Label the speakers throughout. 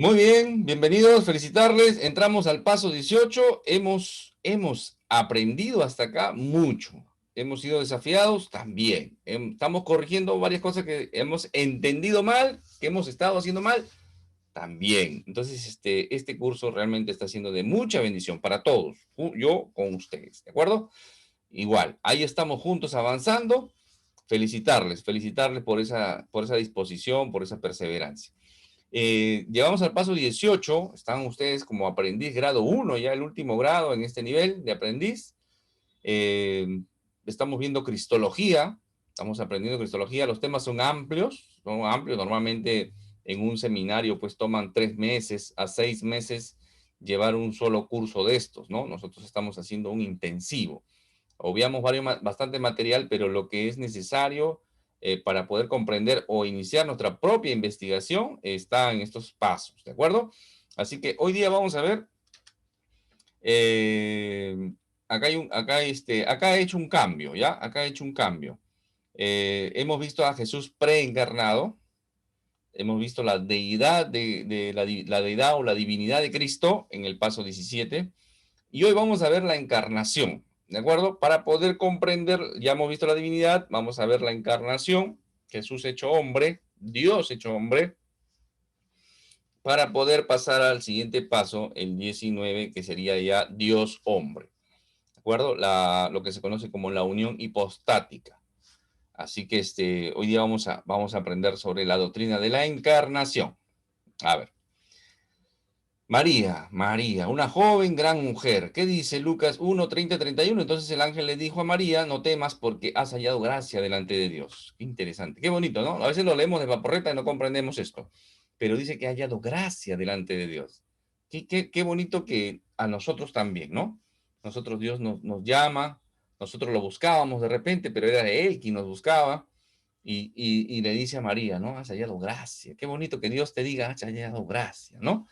Speaker 1: Muy bien, bienvenidos, felicitarles. Entramos al paso 18. Hemos aprendido hasta acá mucho. Hemos sido desafiados también. Estamos corrigiendo varias cosas que hemos entendido mal, que hemos estado haciendo mal también. Entonces, este curso realmente está siendo de mucha bendición para todos. Yo con ustedes, ¿de acuerdo? Igual, ahí estamos juntos avanzando. Felicitarles por esa disposición, por esa perseverancia. Llegamos al paso 18. Están ustedes como aprendiz grado 1, ya el último grado en este nivel de aprendiz. Eh, Estamos viendo Cristología, estamos aprendiendo Cristología. Los temas son amplios, Normalmente en un seminario pues toman 3 meses a 6 meses llevar un solo curso de estos, ¿no? Nosotros estamos haciendo un intensivo. Obviamos bastante material, pero lo que es necesario para poder comprender o iniciar nuestra propia investigación está en estos pasos, ¿de acuerdo? Así que hoy día vamos a ver, eh, acá he hecho un cambio, ¿ya? Acá he hecho un cambio. Hemos visto a Jesús preencarnado, hemos visto la deidad la deidad o la divinidad de Cristo en el paso 17. Y hoy vamos a ver la encarnación, ¿de acuerdo? Para poder comprender, ya hemos visto la divinidad, vamos a ver la encarnación, Jesús hecho hombre, Dios hecho hombre, para poder pasar al siguiente paso, el 19, que sería ya Dios hombre, ¿de acuerdo? Lo que se conoce como la unión hipostática. Así que hoy día vamos a aprender sobre la doctrina de la encarnación. A ver. María, una joven gran mujer. ¿Qué dice Lucas 1, 30, 31? Entonces el ángel le dijo a María, no temas porque has hallado gracia delante de Dios. Qué interesante, qué bonito, ¿no? A veces lo leemos de vaporreta y no comprendemos esto, pero dice que ha hallado gracia delante de Dios. Qué bonito que a nosotros también, ¿no? Nosotros Dios nos llama, nosotros lo buscábamos de repente, pero era Él quien nos buscaba. Y le dice a María, ¿no? Has hallado gracia. Qué bonito que Dios te diga, has hallado gracia, ¿no?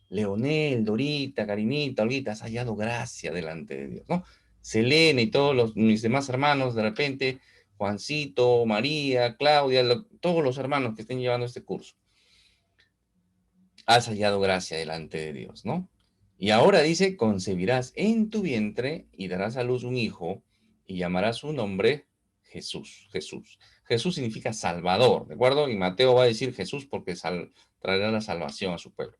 Speaker 1: Leonel, Dorita, Karinita, Olguita, has hallado gracia delante de Dios, ¿no? Selene y mis demás hermanos, de repente, Juancito, María, Claudia, todos los hermanos que estén llevando este curso, has hallado gracia delante de Dios, ¿no? Y ahora dice, concebirás en tu vientre y darás a luz un hijo y llamarás su nombre Jesús, Jesús. Jesús significa Salvador, ¿de acuerdo? Y Mateo va a decir Jesús porque traerá la salvación a su pueblo.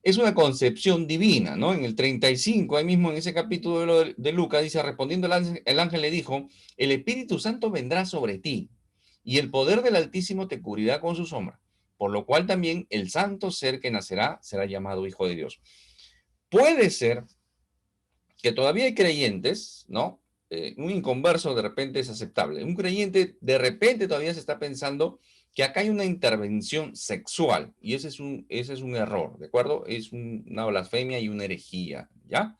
Speaker 1: Es una concepción divina, ¿no? En el 35, ahí mismo en ese capítulo de Lucas, dice, respondiendo el ángel le dijo, el Espíritu Santo vendrá sobre ti, y el poder del Altísimo te cubrirá con su sombra, por lo cual también el santo ser que nacerá será llamado Hijo de Dios. Puede ser que todavía hay creyentes, ¿no? Un inconverso de repente es aceptable. Un creyente de repente todavía se está pensando que acá hay una intervención sexual y ese es un error, ¿de acuerdo? Es una blasfemia y una herejía, ¿ya?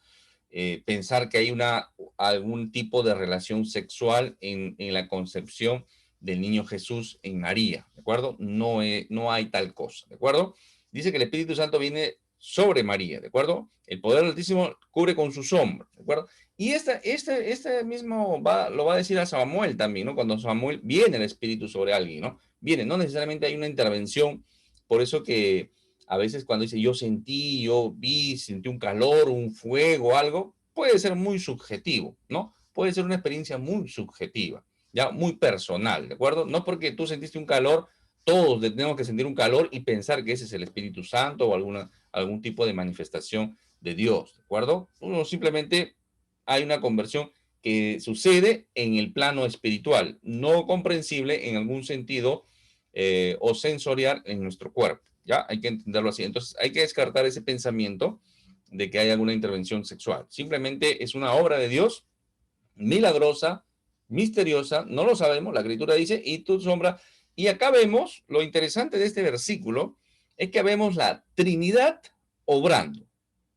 Speaker 1: Pensar que hay algún tipo de relación sexual en la concepción del niño Jesús en María, ¿de acuerdo? No hay tal cosa, ¿de acuerdo? Dice que el Espíritu Santo viene sobre María, ¿de acuerdo? El poder del Altísimo cubre con su sombra, ¿de acuerdo? Y este mismo lo va a decir a Samuel también, ¿no? Cuando Samuel viene el Espíritu sobre alguien, ¿no? Viene, no necesariamente hay una intervención, por eso que a veces cuando dice yo vi, sentí un calor, un fuego, algo, puede ser muy subjetivo, ¿no? Puede ser una experiencia muy subjetiva, ya muy personal, ¿de acuerdo? No porque tú sentiste un calor, todos tenemos que sentir un calor y pensar que ese es el Espíritu Santo o algún tipo de manifestación de Dios, ¿de acuerdo? Uno simplemente hay una conversión que sucede en el plano espiritual, no comprensible en algún sentido o sensorial en nuestro cuerpo. ¿Ya? Hay que entenderlo así. Entonces, hay que descartar ese pensamiento de que hay alguna intervención sexual. Simplemente es una obra de Dios milagrosa, misteriosa, no lo sabemos, la escritura dice, y tu sombra. Y acá vemos, lo interesante de este versículo, es que vemos la Trinidad obrando.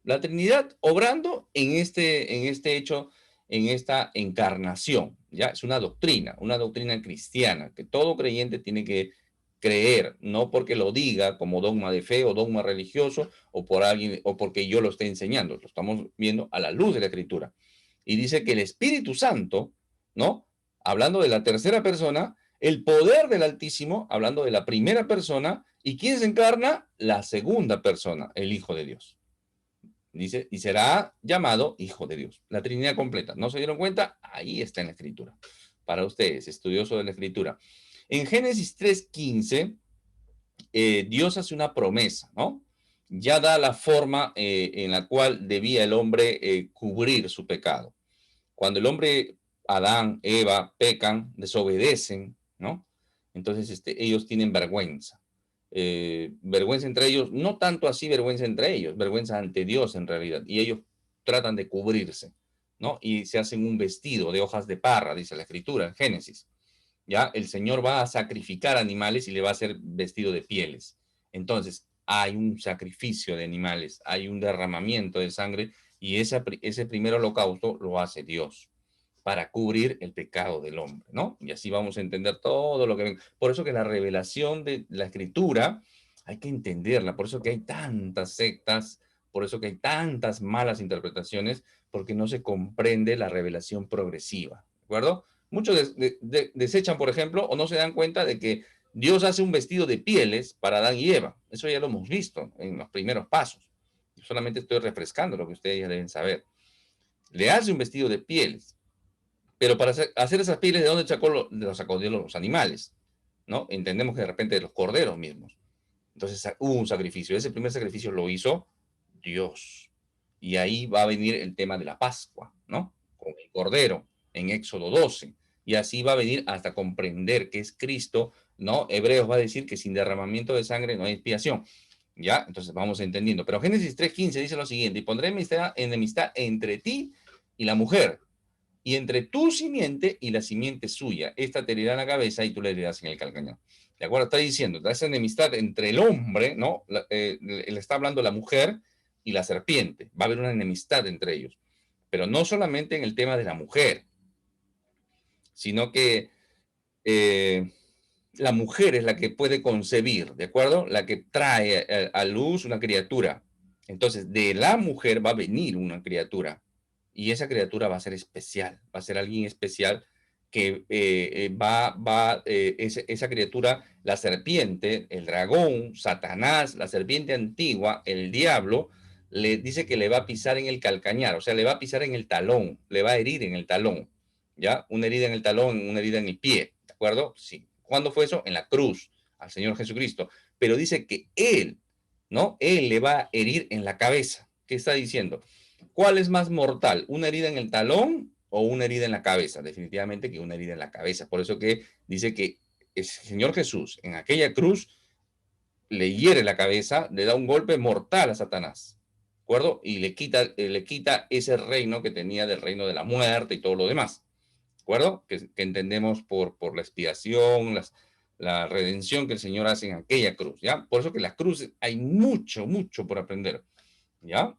Speaker 1: La Trinidad obrando en este hecho, en esta encarnación. Ya es una doctrina cristiana, que todo creyente tiene que creer, no porque lo diga como dogma de fe o dogma religioso o por alguien o porque yo lo esté enseñando, lo estamos viendo a la luz de la escritura. Y dice que el Espíritu Santo, ¿no? Hablando de la tercera persona, El poder del Altísimo, hablando de la primera persona, ¿y quién se encarna? La segunda persona, el Hijo de Dios. Dice, y será llamado Hijo de Dios. La Trinidad completa. ¿No se dieron cuenta? Ahí está en la Escritura. Para ustedes, estudiosos de la Escritura. En Génesis 3:15, Dios hace una promesa, ¿no? Ya da la forma en la cual debía el hombre cubrir su pecado. Cuando el hombre, Adán, Eva, pecan, desobedecen, ¿no? Entonces ellos tienen vergüenza. Vergüenza entre ellos, no tanto así vergüenza entre ellos, vergüenza ante Dios en realidad. Y ellos tratan de cubrirse, ¿no? Y se hacen un vestido de hojas de parra, dice la Escritura, en Génesis. Ya el Señor va a sacrificar animales y le va a hacer vestido de pieles. Entonces, hay un sacrificio de animales, hay un derramamiento de sangre y ese primer holocausto lo hace Dios para cubrir el pecado del hombre, ¿no? Y así vamos a entender todo lo que ven. Por eso que la revelación de la Escritura hay que entenderla, por eso que hay tantas sectas, por eso que hay tantas malas interpretaciones, porque no se comprende la revelación progresiva, ¿de acuerdo? Muchos desechan, por ejemplo, o no se dan cuenta de que Dios hace un vestido de pieles para Adán y Eva. Eso ya lo hemos visto en los primeros pasos. Yo solamente estoy refrescando lo que ustedes ya deben saber. Le hace un vestido de pieles, pero para hacer esas pieles, ¿de dónde sacó de los animales? ¿No? Entendemos que de repente de los corderos mismos. Entonces hubo un sacrificio. Ese primer sacrificio lo hizo Dios. Y ahí va a venir el tema de la Pascua, ¿no? Con el cordero en Éxodo 12. Y así va a venir hasta comprender que es Cristo, ¿no? Hebreos va a decir que sin derramamiento de sangre no hay expiación. ¿Ya? Entonces vamos entendiendo. Pero Génesis 3:15 dice lo siguiente: y pondré enemistad entre ti y la mujer, y entre tu simiente y la simiente suya. Esta te herirá en la cabeza y tú le herirás en el calcañar. ¿De acuerdo? Está diciendo, esa enemistad entre el hombre, ¿no? Le está hablando la mujer y la serpiente. Va a haber una enemistad entre ellos. Pero no solamente en el tema de la mujer, sino que la mujer es la que puede concebir, ¿de acuerdo? La que trae a luz una criatura. Entonces, de la mujer va a venir una criatura. Y esa criatura va a ser especial, va a ser alguien especial que esa criatura, la serpiente, el dragón, Satanás, la serpiente antigua, el diablo, le dice que le va a pisar en el calcañar, o sea, le va a pisar en el talón, le va a herir en el talón, ¿ya? Una herida en el talón, una herida en el pie, ¿de acuerdo? Sí. ¿Cuándo fue eso? En la cruz, al Señor Jesucristo. Pero dice que Él, ¿no? Él le va a herir en la cabeza. ¿Qué está diciendo? ¿Cuál es más mortal? ¿Una herida en el talón o una herida en la cabeza? Definitivamente que una herida en la cabeza. Por eso que dice que el Señor Jesús en aquella cruz le hiere la cabeza, le da un golpe mortal a Satanás, ¿de acuerdo? Y le quita ese reino que tenía del reino de la muerte y todo lo demás, ¿de acuerdo? Que entendemos por la expiación, la redención que el Señor hace en aquella cruz, ¿ya? Por eso que la cruz hay mucho, mucho por aprender, ¿ya?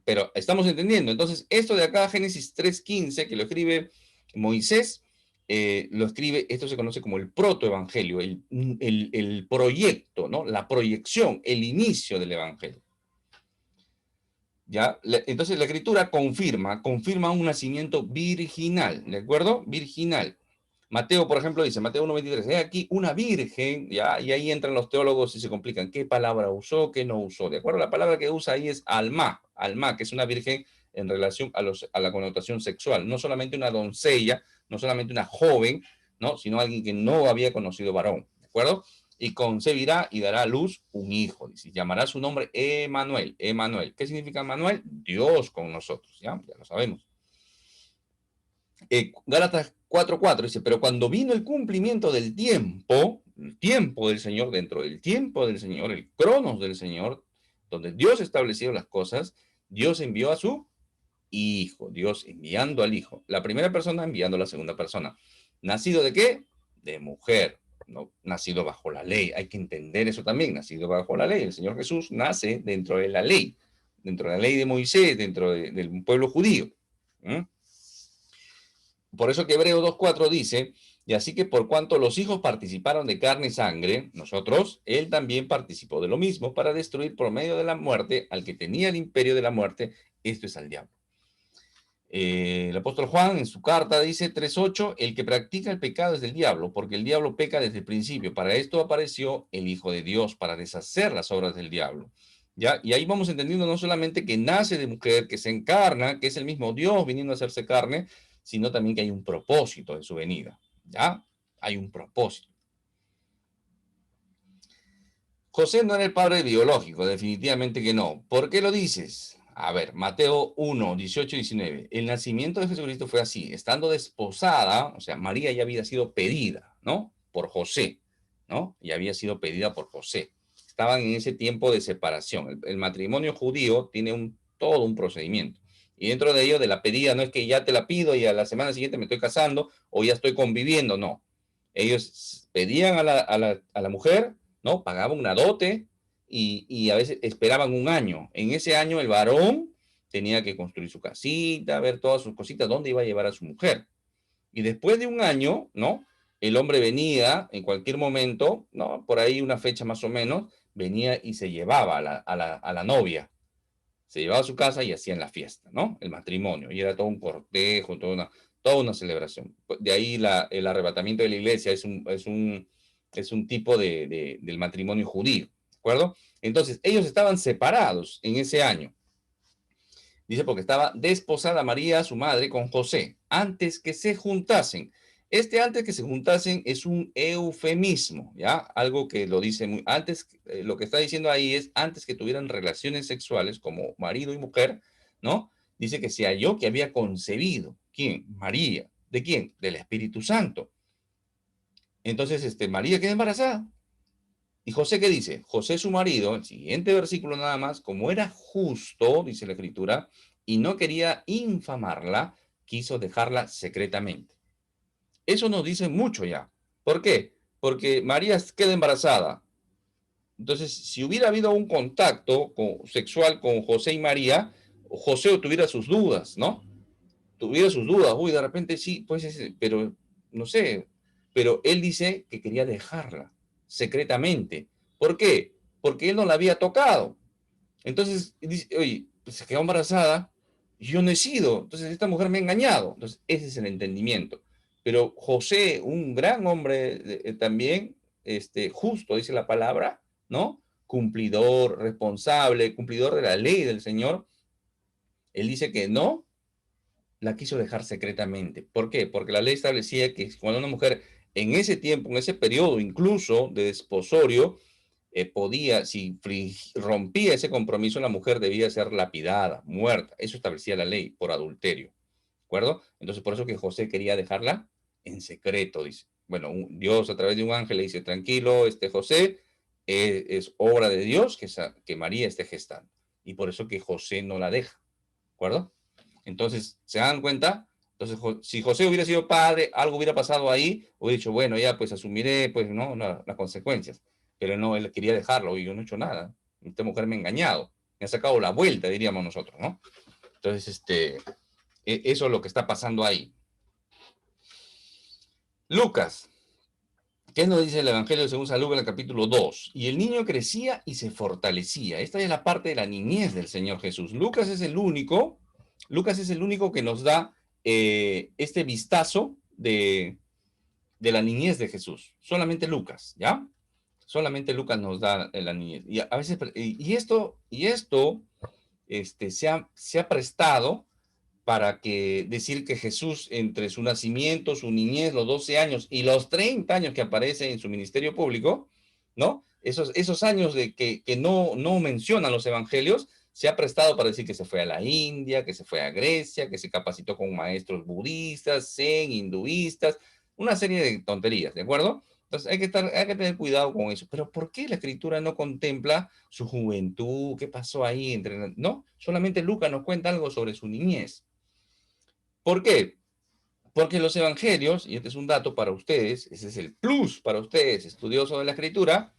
Speaker 1: Pero estamos entendiendo. Entonces, esto de acá, Génesis 3:15, que lo escribe Moisés, lo escribe, esto se conoce como el protoevangelio, el proyecto, ¿no? La proyección, el inicio del evangelio. ¿Ya? Entonces, la escritura confirma un nacimiento virginal, ¿de acuerdo? Virginal. Mateo, por ejemplo, dice, Mateo 1:23, he aquí una virgen, ¿ya? Y ahí entran los teólogos y se complican. ¿Qué palabra usó? ¿Qué no usó? De acuerdo, la palabra que usa ahí es alma, que es una virgen en relación a la connotación sexual. No solamente una doncella, no solamente una joven, ¿no? Sino alguien que no había conocido varón, ¿de acuerdo? Y concebirá y dará a luz un hijo. Dice, llamará su nombre Emanuel. Emanuel. ¿Qué significa Emanuel? Dios con nosotros, ¿ya? Ya lo sabemos. Gálatas 4:4 dice, pero cuando vino el cumplimiento del tiempo, el tiempo del Señor, dentro del tiempo del Señor, el cronos del Señor, donde Dios estableció las cosas, Dios envió a su Hijo, Dios enviando al Hijo. La primera persona enviando a la segunda persona. ¿Nacido de qué? De mujer, no nacido bajo la ley. Hay que entender eso también, nacido bajo la ley. El Señor Jesús nace dentro de la ley de Moisés, dentro del pueblo judío. ¿Mm? Por eso que Hebreos 2:4 dice, y así que por cuanto los hijos participaron de carne y sangre, nosotros, él también participó de lo mismo para destruir por medio de la muerte al que tenía el imperio de la muerte, esto es al diablo. El apóstol Juan en su carta dice 3:8, el que practica el pecado es del diablo, porque el diablo peca desde el principio. Para esto apareció el Hijo de Dios, para deshacer las obras del diablo. ¿Ya? Y ahí vamos entendiendo no solamente que nace de mujer, que se encarna, que es el mismo Dios viniendo a hacerse carne, sino también que hay un propósito en su venida. ¿Ya? Hay un propósito. José no era el padre biológico, definitivamente que no. ¿Por qué lo dices? A ver, Mateo 1, 18 y 19. El nacimiento de Jesucristo fue así, estando desposada, o sea, María ya había sido pedida, ¿no? Por José, ¿no? Ya había sido pedida por José. Estaban en ese tiempo de separación. El matrimonio judío tiene todo un procedimiento. Y dentro de ello, de la pedida, no es que ya te la pido y a la semana siguiente me estoy casando o ya estoy conviviendo, no. Ellos pedían a la mujer, ¿no? Pagaban una dote y a veces esperaban un año. En ese año el varón tenía que construir su casita, ver todas sus cositas, dónde iba a llevar a su mujer. Y después de un año, ¿no? El hombre venía en cualquier momento, ¿no? Por ahí una fecha más o menos, venía y se llevaba a la novia. Se llevaba a su casa y hacían la fiesta, ¿no? El matrimonio. Y era todo un cortejo, toda una celebración. De ahí el arrebatamiento de la iglesia es un tipo del matrimonio judío, ¿de acuerdo? Entonces, ellos estaban separados en ese año. Dice, porque estaba desposada María, su madre, con José, antes que se juntasen. Este antes que se juntasen es un eufemismo, ¿ya? Algo que lo dice muy antes, lo que está diciendo ahí es antes que tuvieran relaciones sexuales como marido y mujer, ¿no? Dice que se halló que había concebido. ¿Quién? María. ¿De quién? Del Espíritu Santo. Entonces, María queda embarazada. ¿Y José qué dice? José, su marido, el siguiente versículo nada más, como era justo, dice la escritura, y no quería infamarla, quiso dejarla secretamente. Eso nos dice mucho ya. ¿Por qué? Porque María queda embarazada. Entonces, si hubiera habido un contacto sexual con José y María, José tuviera sus dudas, ¿no? Tuviera sus dudas. Uy, de repente sí, pues, pero no sé. Pero él dice que quería dejarla secretamente. ¿Por qué? Porque él no la había tocado. Entonces, dice, oye, pues se quedó embarazada y yo no he sido. Entonces, esta mujer me ha engañado. Entonces, ese es el entendimiento. Pero José, un gran hombre también, justo, dice la palabra, ¿no? Cumplidor, responsable, cumplidor de la ley del Señor. Él dice que no, la quiso dejar secretamente. ¿Por qué? Porque la ley establecía que cuando una mujer en ese tiempo, en ese periodo incluso de desposorio, podía, si rompía ese compromiso, la mujer debía ser lapidada, muerta. Eso establecía la ley por adulterio. ¿De acuerdo? Entonces, por eso que José quería dejarla en secreto, dice. Bueno, Dios a través de un ángel le dice, tranquilo, José, es obra de Dios que María esté gestando. Y por eso que José no la deja. ¿De acuerdo? Entonces, ¿se dan cuenta? Entonces, si José hubiera sido padre, algo hubiera pasado ahí, hubiera dicho, bueno, ya pues asumiré, pues, ¿no? Las consecuencias. Pero no, él quería dejarlo y yo no he hecho nada. Esta mujer me ha engañado, me ha sacado la vuelta, diríamos nosotros, ¿no? Entonces, eso es lo que está pasando ahí. Lucas, ¿qué nos dice el Evangelio según San Lucas en el capítulo 2? Y el niño crecía y se fortalecía. Esta es la parte de la niñez del Señor Jesús. Lucas es el único que nos da este vistazo de la niñez de Jesús. Solamente Lucas, ¿ya? Solamente Lucas nos da la niñez. Y a veces, y esto se ha prestado para decir que Jesús, entre su nacimiento, su niñez, los 12 años y los 30 años que aparece en su ministerio público, ¿no? Esos años que no mencionan los evangelios, se ha prestado para decir que se fue a la India, que se fue a Grecia, que se capacitó con maestros budistas, zen, hinduistas, una serie de tonterías, ¿de acuerdo? Entonces hay que tener cuidado con eso. Pero ¿por qué la escritura no contempla su juventud? ¿Qué pasó ahí? No, solamente Lucas nos cuenta algo sobre su niñez. ¿Por qué? Porque los evangelios, y este es un dato para ustedes, ese es el plus para ustedes, estudiosos de la escritura,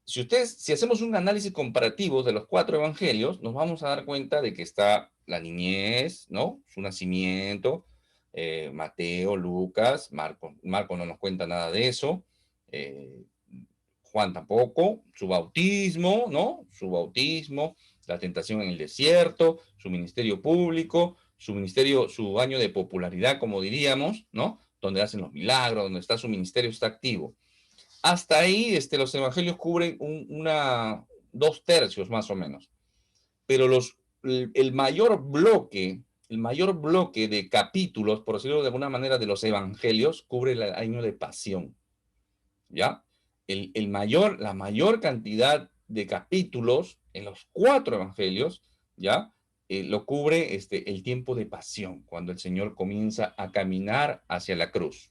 Speaker 1: si hacemos un análisis comparativo de los 4 evangelios, nos vamos a dar cuenta de que está la niñez, ¿no? Su nacimiento, Mateo, Lucas, Marco no nos cuenta nada de eso, eh, Juan tampoco, su bautismo, ¿no? Su bautismo, la tentación en el desierto, su ministerio público, su ministerio, su año de popularidad, como diríamos, ¿no? Donde hacen los milagros, donde está su ministerio, está activo. Hasta ahí los evangelios cubren dos tercios más o menos. Pero el mayor bloque de capítulos, por decirlo de alguna manera, de los evangelios, cubre el año de pasión. ¿Ya? La mayor cantidad de capítulos en los 4 evangelios, ¿ya? Lo cubre el tiempo de pasión, cuando el Señor comienza a caminar hacia la cruz.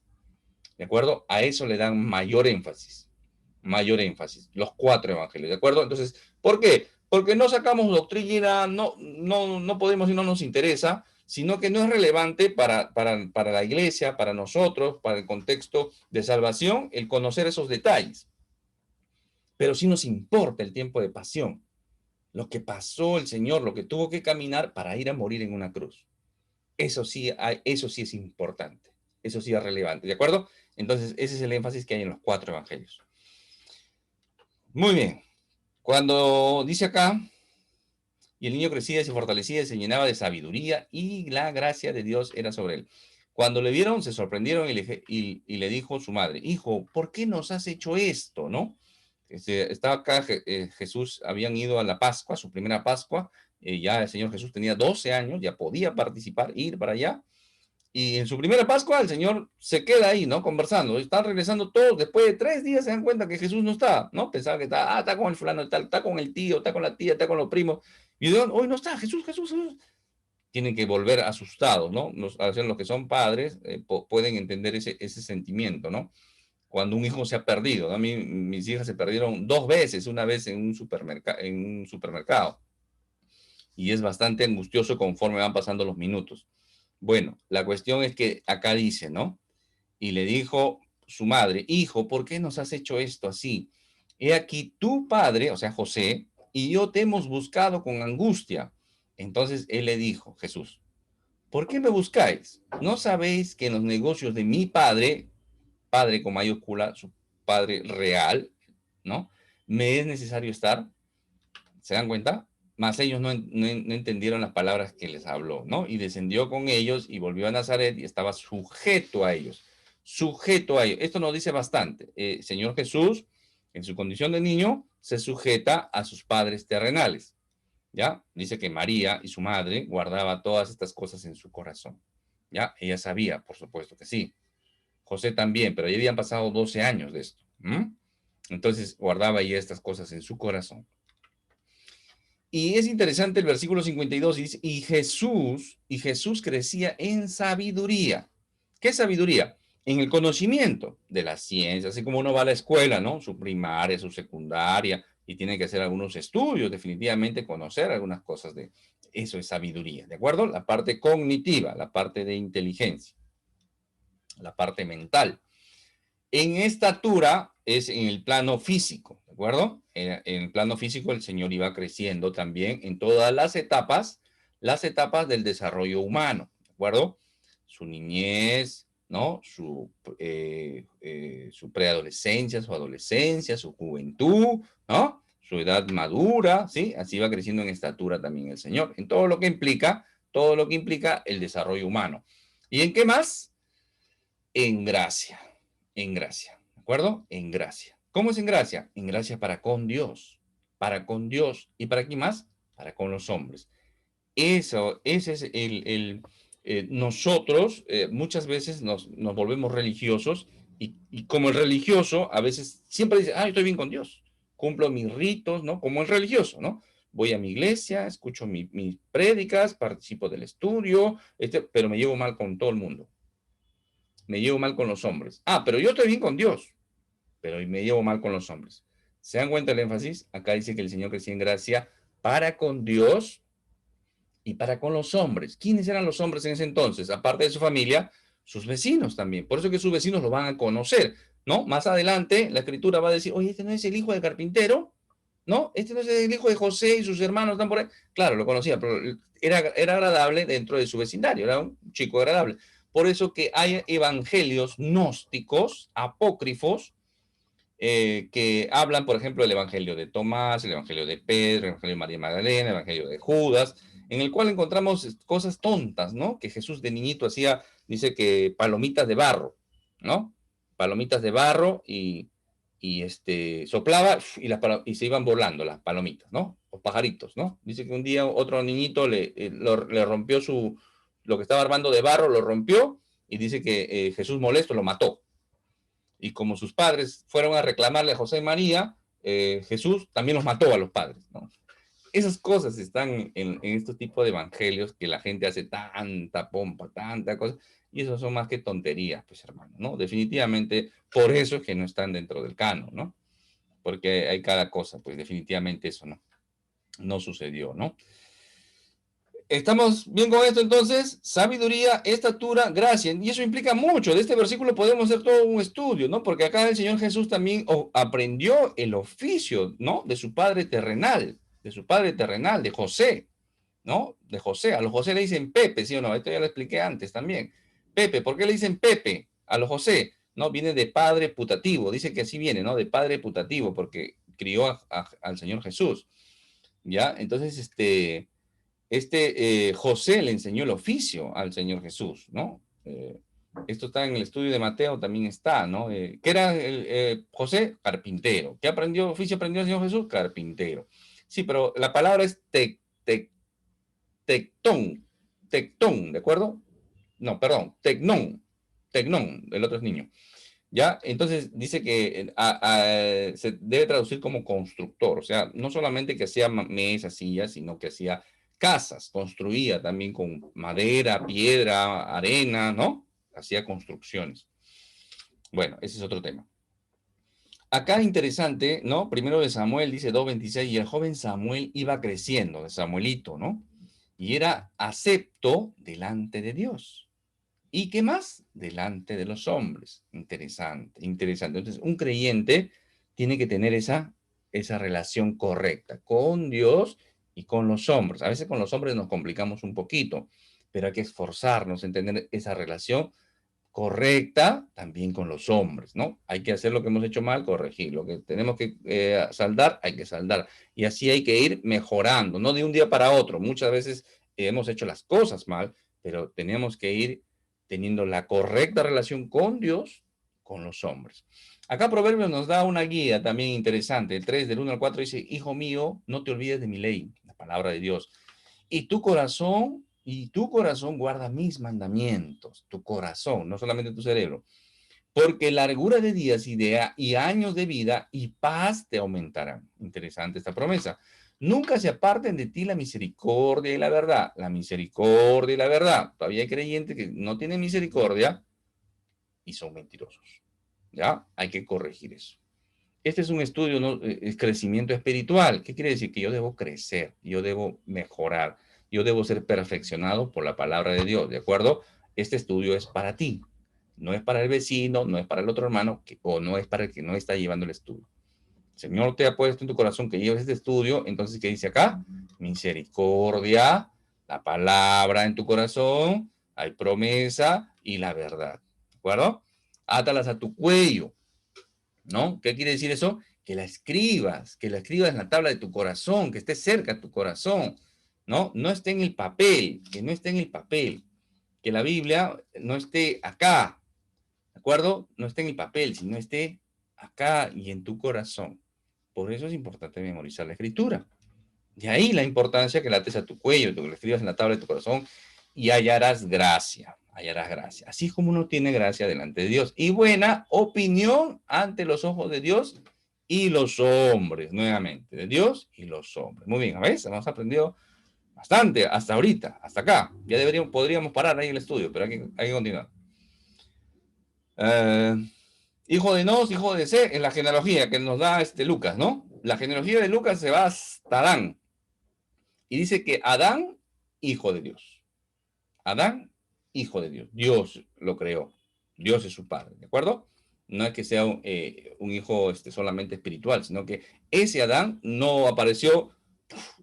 Speaker 1: ¿De acuerdo? A eso le dan mayor énfasis, los 4 evangelios, ¿de acuerdo? Entonces, ¿por qué? Porque no sacamos doctrina, no podemos y no nos interesa, sino que no es relevante para la iglesia, para nosotros, para el contexto de salvación, el conocer esos detalles. Pero sí nos importa el tiempo de pasión, lo que pasó el Señor, lo que tuvo que caminar para ir a morir en una cruz. Eso sí es importante, eso sí es relevante, ¿de acuerdo? Entonces, ese es el énfasis que hay en los 4 evangelios. Muy bien. Cuando dice acá, y el niño crecía y se fortalecía y se llenaba de sabiduría y la gracia de Dios era sobre él. Cuando le vieron, se sorprendieron y le dijo su madre, hijo, ¿por qué nos has hecho esto? ¿No? Estaba acá, Jesús, habían ido a la Pascua, su primera Pascua, ya el Señor Jesús tenía 12 años, ya podía participar, ir para allá, y en su primera Pascua el Señor se queda ahí, ¿no? Conversando. Están regresando todos. Después de 3 días se dan cuenta que Jesús no está, ¿no? Pensaba que está con el fulano, está con el tío, está con la tía, está con los primos. Y dijeron, hoy no está, Jesús. Tienen que volver asustados, ¿no? Los que son padres pueden entender ese sentimiento, ¿no? Cuando un hijo se ha perdido, ¿no? A mí, mis hijas se perdieron 2 veces, una vez en un supermercado. Y es bastante angustioso conforme van pasando los minutos. Bueno, la cuestión es que acá dice, ¿no? Y le dijo su madre, hijo, ¿por qué nos has hecho esto así? He aquí tu padre, o sea, José, y yo te hemos buscado con angustia. Entonces él le dijo, Jesús, ¿por qué me buscáis? ¿No sabéis que en los negocios de mi padre, padre con mayúscula, su padre real, ¿no? Me es necesario estar. ¿Se dan cuenta? Mas ellos no entendieron las palabras que les habló, ¿no? Y descendió con ellos y volvió a Nazaret y estaba sujeto a ellos. Sujeto a ellos. Esto nos dice bastante. Señor Jesús, en su condición de niño, se sujeta a sus padres terrenales. ¿Ya? Dice que María y su madre guardaba todas estas cosas en su corazón. ¿Ya? Ella sabía, por supuesto que sí. José también, pero ya habían pasado 12 años de esto. Entonces guardaba ella estas cosas en su corazón. Y es interesante el versículo 52, dice, y Jesús crecía en sabiduría. ¿Qué sabiduría? En el conocimiento de la ciencia, así como uno va a la escuela, ¿no? Su primaria, su secundaria, y tiene que hacer algunos estudios, definitivamente conocer algunas cosas de eso es sabiduría, ¿de acuerdo? La parte cognitiva, la parte de inteligencia, la parte mental. En estatura es en el plano físico, ¿de acuerdo? En el plano físico el Señor iba creciendo también en todas las etapas del desarrollo humano, ¿de acuerdo? Su niñez, ¿no? Su preadolescencia, su adolescencia, su juventud, ¿no? Su edad madura, ¿sí? Así va creciendo en estatura también el Señor, en todo lo que implica el desarrollo humano. ¿Y en qué más? En gracia, ¿de acuerdo? En gracia. ¿Cómo es en gracia? En gracia para con Dios, ¿y para quién más? Para con los hombres. Ese es nosotros muchas veces nos volvemos religiosos y como el religioso a veces siempre dice, estoy bien con Dios, cumplo mis ritos, ¿no? Como el religioso, ¿no? Voy a mi iglesia, escucho mis prédicas, participo del estudio, pero me llevo mal con todo el mundo. Me llevo mal con los hombres. Pero yo estoy bien con Dios, pero me llevo mal con los hombres. ¿Se dan cuenta el énfasis? Acá dice que el Señor crecía en gracia para con Dios y para con los hombres. ¿Quiénes eran los hombres en ese entonces? Aparte de su familia, sus vecinos también. Por eso que sus vecinos lo van a conocer, ¿no? Más adelante la escritura va a decir, oye, este no es el hijo del carpintero, ¿no? Este no es el hijo de José y sus hermanos están por ahí. Claro, lo conocía, pero era agradable dentro de su vecindario, era un chico agradable. Por eso que hay evangelios gnósticos, apócrifos, que hablan, por ejemplo, del evangelio de Tomás, el evangelio de Pedro, el evangelio de María Magdalena, el evangelio de Judas, en el cual encontramos cosas tontas, ¿no? Que Jesús de niñito hacía, dice que palomitas de barro, ¿no? Palomitas de barro y soplaba y se iban volando las palomitas, ¿no? Los pajaritos, ¿no? Dice que un día otro niñito le rompió lo que estaba armando de barro, lo rompió y dice que Jesús molesto lo mató. Y como sus padres fueron a reclamarle a José y María, Jesús también los mató a los padres, ¿no? Esas cosas están en estos tipos de evangelios que la gente hace tanta pompa, tanta cosa, y eso son más que tonterías, pues hermano, ¿no? Definitivamente, por eso es que no están dentro del canon, ¿no? Porque hay cada cosa, pues definitivamente eso no sucedió, ¿no? ¿Estamos bien con esto entonces? Sabiduría, estatura, gracia. Y eso implica mucho. De este versículo podemos hacer todo un estudio, ¿no? Porque acá el Señor Jesús también aprendió el oficio, ¿no? De su padre terrenal, de José, ¿no? De José. A los José le dicen Pepe, ¿sí o no? Esto ya lo expliqué antes también. Pepe, ¿por qué le dicen Pepe a los José? ¿No? Viene de padre putativo. Dice que así viene, ¿no? De padre putativo, porque crió al Señor Jesús. ¿Ya? Entonces, José le enseñó el oficio al Señor Jesús, ¿no? Esto está en el estudio de Mateo, también está, ¿no? ¿Qué era José? Carpintero. ¿Qué oficio aprendió el Señor Jesús? Carpintero. Sí, pero la palabra es tectón, ¿de acuerdo? No, perdón, tecnón, el otro es niño. ¿Ya? Entonces dice que se debe traducir como constructor, o sea, no solamente que hacía mesas, sillas, sino que hacía casas, construía también con madera, piedra, arena, ¿no? Hacía construcciones. Bueno, ese es otro tema. Acá interesante, ¿no? Primero de Samuel dice 2:26, y el joven Samuel iba creciendo, de Samuelito, ¿no? Y era acepto delante de Dios. ¿Y qué más? Delante de los hombres. Interesante, interesante. Entonces, un creyente tiene que tener esa relación correcta con Dios y con los hombres. A veces con los hombres nos complicamos un poquito, pero hay que esforzarnos en tener esa relación correcta también con los hombres, ¿no? Hay que hacer lo que hemos hecho mal, corregir. Lo que tenemos que saldar, hay que saldar. Y así hay que ir mejorando, no de un día para otro. Muchas veces hemos hecho las cosas mal, pero tenemos que ir teniendo la correcta relación con Dios, con los hombres. Acá Proverbios nos da una guía también interesante. El 3 del 1 al 4 dice, hijo mío, no te olvides de mi ley, la palabra de Dios. Y tu corazón guarda mis mandamientos, tu corazón, no solamente tu cerebro, porque largura de días y años de vida y paz te aumentarán. Interesante esta promesa. Nunca se aparten de ti la misericordia y la verdad. La misericordia y la verdad. Todavía hay creyentes que no tienen misericordia y son mentirosos. ¿Ya? Hay que corregir eso. Este es un estudio, ¿no? Es crecimiento espiritual. ¿Qué quiere decir? Que yo debo crecer, yo debo mejorar, yo debo ser perfeccionado por la palabra de Dios, ¿de acuerdo? Este estudio es para ti, no es para el vecino, no es para el otro hermano, o no es para el que no está llevando el estudio. El Señor te ha puesto en tu corazón que lleves este estudio, entonces, ¿qué dice acá? Misericordia, la palabra en tu corazón, hay promesa y la verdad, ¿de acuerdo? Átalas a tu cuello, ¿no? ¿Qué quiere decir eso? Que la escribas en la tabla de tu corazón, que esté cerca de tu corazón, ¿no? No esté en el papel, que no esté en el papel, que la Biblia no esté acá, ¿de acuerdo? No esté en el papel, sino esté acá y en tu corazón. Por eso es importante memorizar la escritura. De ahí la importancia que la ates a tu cuello, que lo escribas en la tabla de tu corazón y hallarás gracia, hallarás gracia. Así como uno tiene gracia delante de Dios y buena opinión ante los ojos de Dios y los hombres, nuevamente, de Dios y los hombres. Muy bien, ¿ves? Hemos aprendido bastante hasta ahorita, hasta acá. Ya podríamos parar ahí el estudio, pero hay que continuar. Eh, hijo de Nos, hijo de C, en la genealogía que nos da Lucas, ¿no? La genealogía de Lucas se va hasta Adán. Y dice que Adán, hijo de Dios. Adán, hijo de Dios. Dios lo creó. Dios es su padre, ¿de acuerdo? No es que sea un hijo solamente espiritual, sino que ese Adán no apareció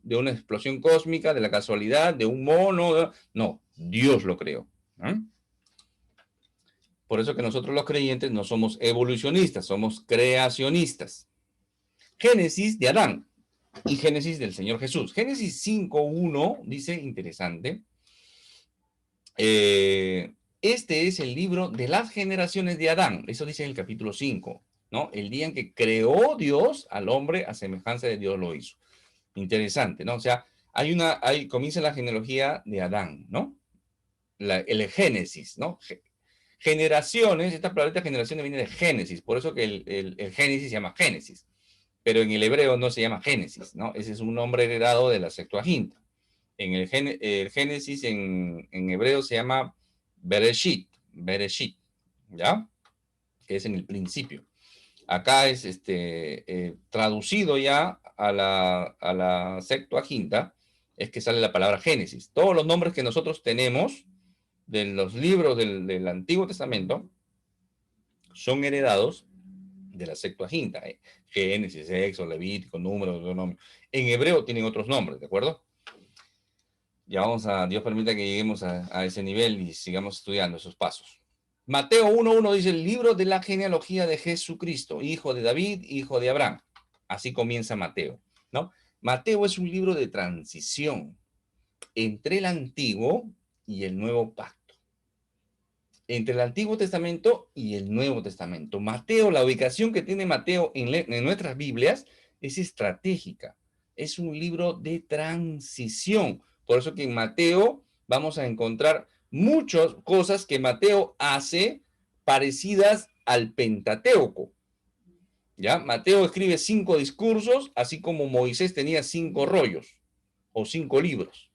Speaker 1: de una explosión cósmica, de la casualidad, de un mono. No, Dios lo creó. ¿Eh? Por eso que nosotros los creyentes no somos evolucionistas, somos creacionistas. Génesis de Adán. y Génesis del Señor Jesús. Génesis 5:1 dice, interesante, este es el libro de las generaciones de Adán. Eso dice en el capítulo 5, ¿no? El día en que creó Dios al hombre a semejanza de Dios lo hizo. Interesante, ¿no? O sea, comienza la genealogía de Adán, ¿no? El Génesis, ¿no? Generaciones, esta palabra generaciones viene de Génesis, por eso que el Génesis se llama Génesis, pero en el hebreo no se llama Génesis, ¿no? Ese es un nombre heredado de la Septuaginta. El Génesis en hebreo se llama Bereshit, Bereshit, ¿ya? Que es en el principio. Acá es traducido ya a la Septuaginta, es que sale la palabra Génesis. Todos los nombres que nosotros tenemos de los libros del Antiguo Testamento son heredados de la Septuaginta. Génesis, Éxodo, Levítico, Números, Deuteronomio. En hebreo tienen otros nombres, ¿de acuerdo? Ya Dios permita que lleguemos a ese nivel y sigamos estudiando esos pasos. Mateo 1:1 dice, el libro de la genealogía de Jesucristo, hijo de David, hijo de Abraham. Así comienza Mateo, ¿no? Mateo es un libro de transición entre el Antiguo y el Nuevo Pacto. Entre el Antiguo Testamento y el Nuevo Testamento. Mateo, la ubicación que tiene Mateo en nuestras Biblias es estratégica. Es un libro de transición. Por eso que en Mateo vamos a encontrar muchas cosas que Mateo hace parecidas al Pentateuco. ¿Ya? Mateo escribe 5 discursos, así como Moisés tenía 5 rollos o 5 libros.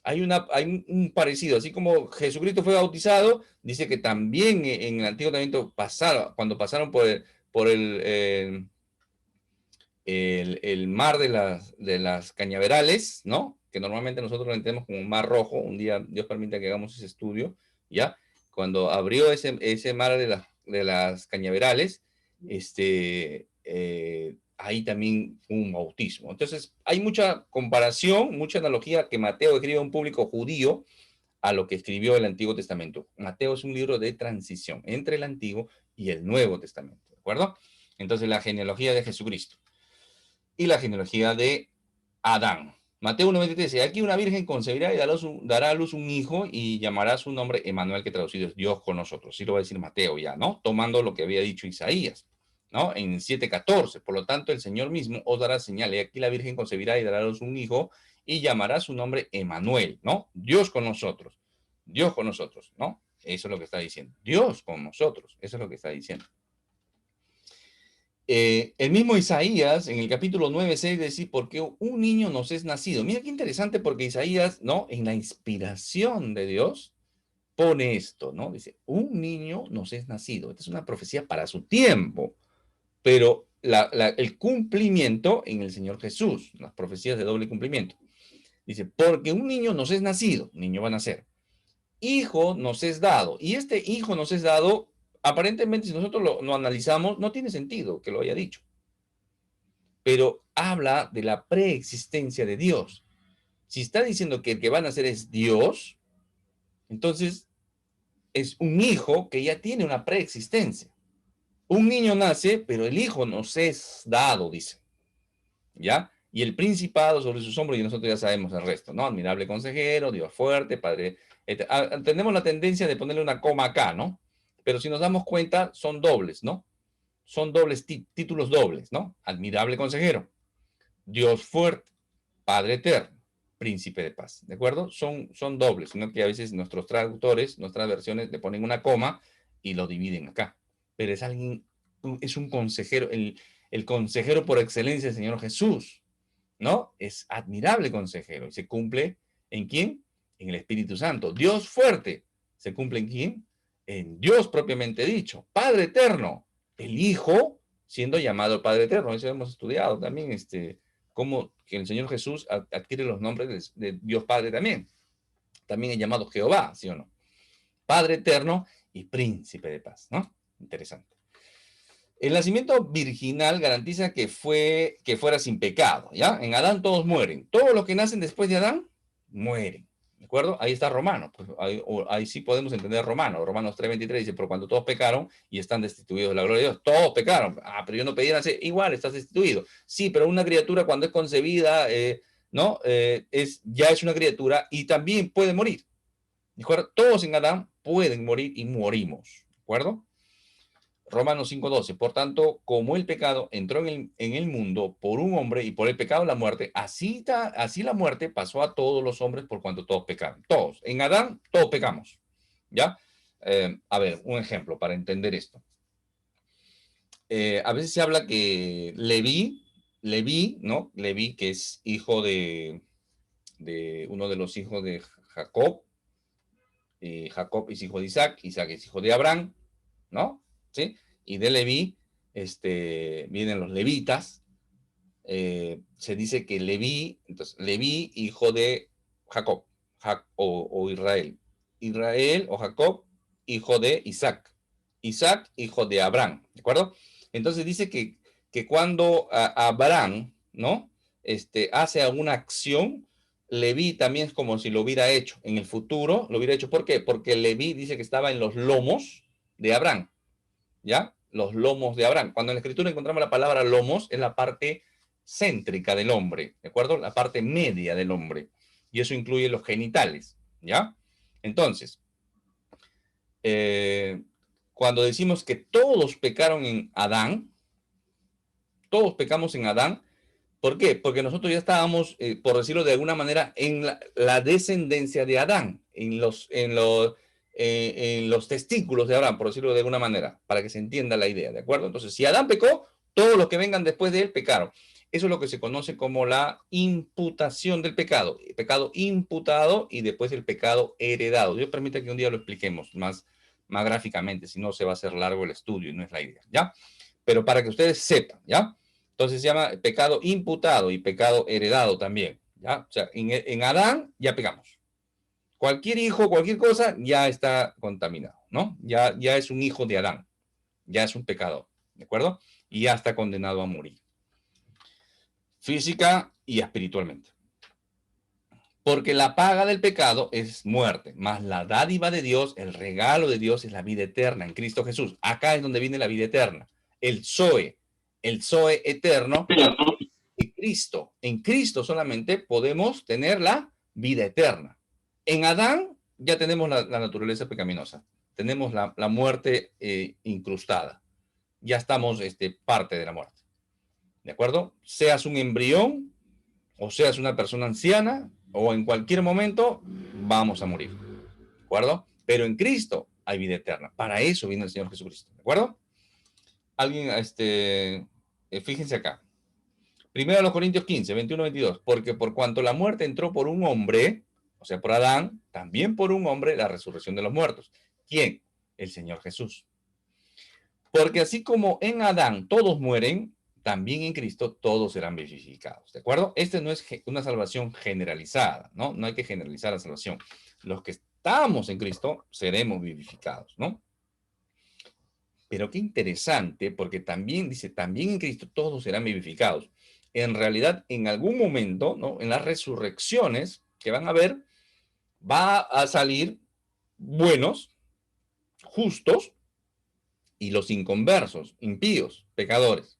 Speaker 1: Hay un parecido, así como Jesucristo fue bautizado, dice que también en el Antiguo Testamento cuando pasaron por el mar de las cañaverales, ¿no? Que normalmente nosotros lo entendemos como un mar rojo, un día Dios permite que hagamos ese estudio, ¿ya? Cuando abrió ese mar de las cañaverales, ahí también un bautismo. Entonces, hay mucha comparación, mucha analogía que Mateo escribe a un público judío a lo que escribió el Antiguo Testamento. Mateo es un libro de transición entre el Antiguo y el Nuevo Testamento, ¿de acuerdo? Entonces, la genealogía de Jesucristo y la genealogía de Adán. Mateo 1:23 dice, aquí una virgen concebirá y dará a luz un hijo y llamará su nombre Emanuel, que traducido es Dios con nosotros. Sí lo va a decir Mateo ya, ¿no? Tomando lo que había dicho Isaías, ¿no? En 7:14, por lo tanto el Señor mismo os dará señal, y aquí la virgen concebirá y dará a luz un hijo y llamará su nombre Emanuel, ¿no? Dios con nosotros, ¿no? Eso es lo que está diciendo. Dios con nosotros, eso es lo que está diciendo. El mismo Isaías, en el capítulo 9:6, dice, porque un niño nos es nacido. Mira qué interesante, porque Isaías, ¿no? En la inspiración de Dios, pone esto, ¿no? Dice, un niño nos es nacido. Esta es una profecía para su tiempo, pero el cumplimiento en el Señor Jesús, las profecías de doble cumplimiento. Dice, porque un niño nos es nacido, niño va a nacer. Hijo nos es dado. Y este hijo nos es dado, aparentemente, si nosotros lo analizamos, no tiene sentido que lo haya dicho, pero habla de la preexistencia de Dios. Si está diciendo que el que van a nacer es Dios, entonces es un hijo que ya tiene una preexistencia. Un niño nace, pero el hijo nos es dado, dice. ¿Ya? Y el principado sobre sus hombros, y nosotros ya sabemos el resto, ¿no? Admirable consejero, Dios fuerte, Padre. Tenemos la tendencia de ponerle una coma acá, ¿no? Pero si nos damos cuenta, son dobles, ¿no? Son dobles, títulos dobles, ¿no? Admirable consejero, Dios fuerte, Padre eterno, príncipe de paz, ¿de acuerdo? Son dobles, sino que a veces nuestros traductores, nuestras versiones le ponen una coma y lo dividen acá. Pero es alguien, es un consejero, el consejero por excelencia del Señor Jesús, ¿no? Es admirable consejero y se cumple ¿en quién? En el Espíritu Santo. Dios fuerte, ¿se cumple en quién? En Dios propiamente dicho. Padre eterno, el Hijo siendo llamado Padre eterno. Eso hemos estudiado también, cómo que el Señor Jesús adquiere los nombres de Dios Padre también. También es llamado Jehová, ¿sí o no? Padre eterno y príncipe de paz, ¿no? Interesante. El nacimiento virginal garantiza que fuera sin pecado, ¿ya? En Adán todos mueren. Todos los que nacen después de Adán mueren. ¿De acuerdo? Ahí está Romano. Pues ahí sí podemos entender Romano. Romanos 3:23 dice, por cuanto todos pecaron y están destituidos de la gloria de Dios. Todos pecaron. Ah, pero yo no pedí nacer. Igual, estás destituido. Sí, pero una criatura cuando es concebida, ¿no? Ya es una criatura y también puede morir. ¿De acuerdo? Todos en Adán pueden morir y morimos. ¿De acuerdo? Romanos 5:12. Por tanto, como el pecado entró en el mundo por un hombre y por el pecado la muerte, así la muerte pasó a todos los hombres por cuanto todos pecaron. Todos. En Adán, todos pecamos. ¿Ya? A ver, un ejemplo para entender esto. A veces se habla que Leví, ¿no? Leví, que es hijo de uno de los hijos de Jacob. Jacob es hijo de Isaac, Isaac es hijo de Abraham, ¿no? ¿Sí? Y de Leví vienen los levitas. Se dice que entonces Leví, hijo de Jacob, o Israel. Israel o Jacob, hijo de Isaac. Isaac, hijo de Abraham, ¿de acuerdo? Entonces dice que cuando Abraham, ¿no? Hace alguna acción, Leví también es como si lo hubiera hecho. En el futuro lo hubiera hecho. ¿Por qué? Porque Leví dice que estaba en los lomos de Abraham. ¿Ya? Los lomos de Abraham. Cuando en la escritura encontramos la palabra lomos, es la parte céntrica del hombre, ¿de acuerdo? La parte media del hombre. Y eso incluye los genitales, ¿ya? Entonces, cuando decimos que todos pecaron en Adán, todos pecamos en Adán, ¿por qué? Porque nosotros ya estábamos, por decirlo de alguna manera, en la descendencia de Adán, en los testículos de Abraham, por decirlo de alguna manera, para que se entienda la idea, ¿de acuerdo? Entonces, si Adán pecó, todos los que vengan después de él pecaron. Eso es lo que se conoce como la imputación del pecado. El pecado imputado y después el pecado heredado. Dios permite que un día lo expliquemos más gráficamente, si no se va a hacer largo el estudio y no es la idea, ¿ya? Pero para que ustedes sepan, ¿ya? Entonces se llama pecado imputado y pecado heredado también, ¿ya? O sea, en Adán ya pecamos. Cualquier hijo, cualquier cosa, ya está contaminado, ¿no? Ya es un hijo de Adán, ya es un pecador, ¿de acuerdo? Y ya está condenado a morir, física y espiritualmente. Porque la paga del pecado es muerte, más la dádiva de Dios, el regalo de Dios es la vida eterna en Cristo Jesús. Acá es donde viene la vida eterna. El Zoe eterno en Cristo. En Cristo solamente podemos tener la vida eterna. En Adán ya tenemos la naturaleza pecaminosa. Tenemos la muerte incrustada. Ya estamos parte de la muerte. ¿De acuerdo? Seas un embrión o seas una persona anciana o en cualquier momento vamos a morir. ¿De acuerdo? Pero en Cristo hay vida eterna. Para eso vino el Señor Jesucristo. ¿De acuerdo? Alguien, fíjense acá. Primero a los Corintios 15, 21, 22. Porque por cuanto la muerte entró por un hombre, o sea, por Adán, también por un hombre la resurrección de los muertos. ¿Quién? El Señor Jesús. Porque así como en Adán todos mueren, también en Cristo todos serán vivificados. ¿De acuerdo? Esta no es una salvación generalizada, ¿no? No hay que generalizar la salvación. Los que estamos en Cristo seremos vivificados, ¿no? Pero qué interesante, porque también dice, también en Cristo todos serán vivificados. En realidad, en algún momento, ¿no? En las resurrecciones que van a haber, va a salir buenos, justos, y los inconversos, impíos, pecadores.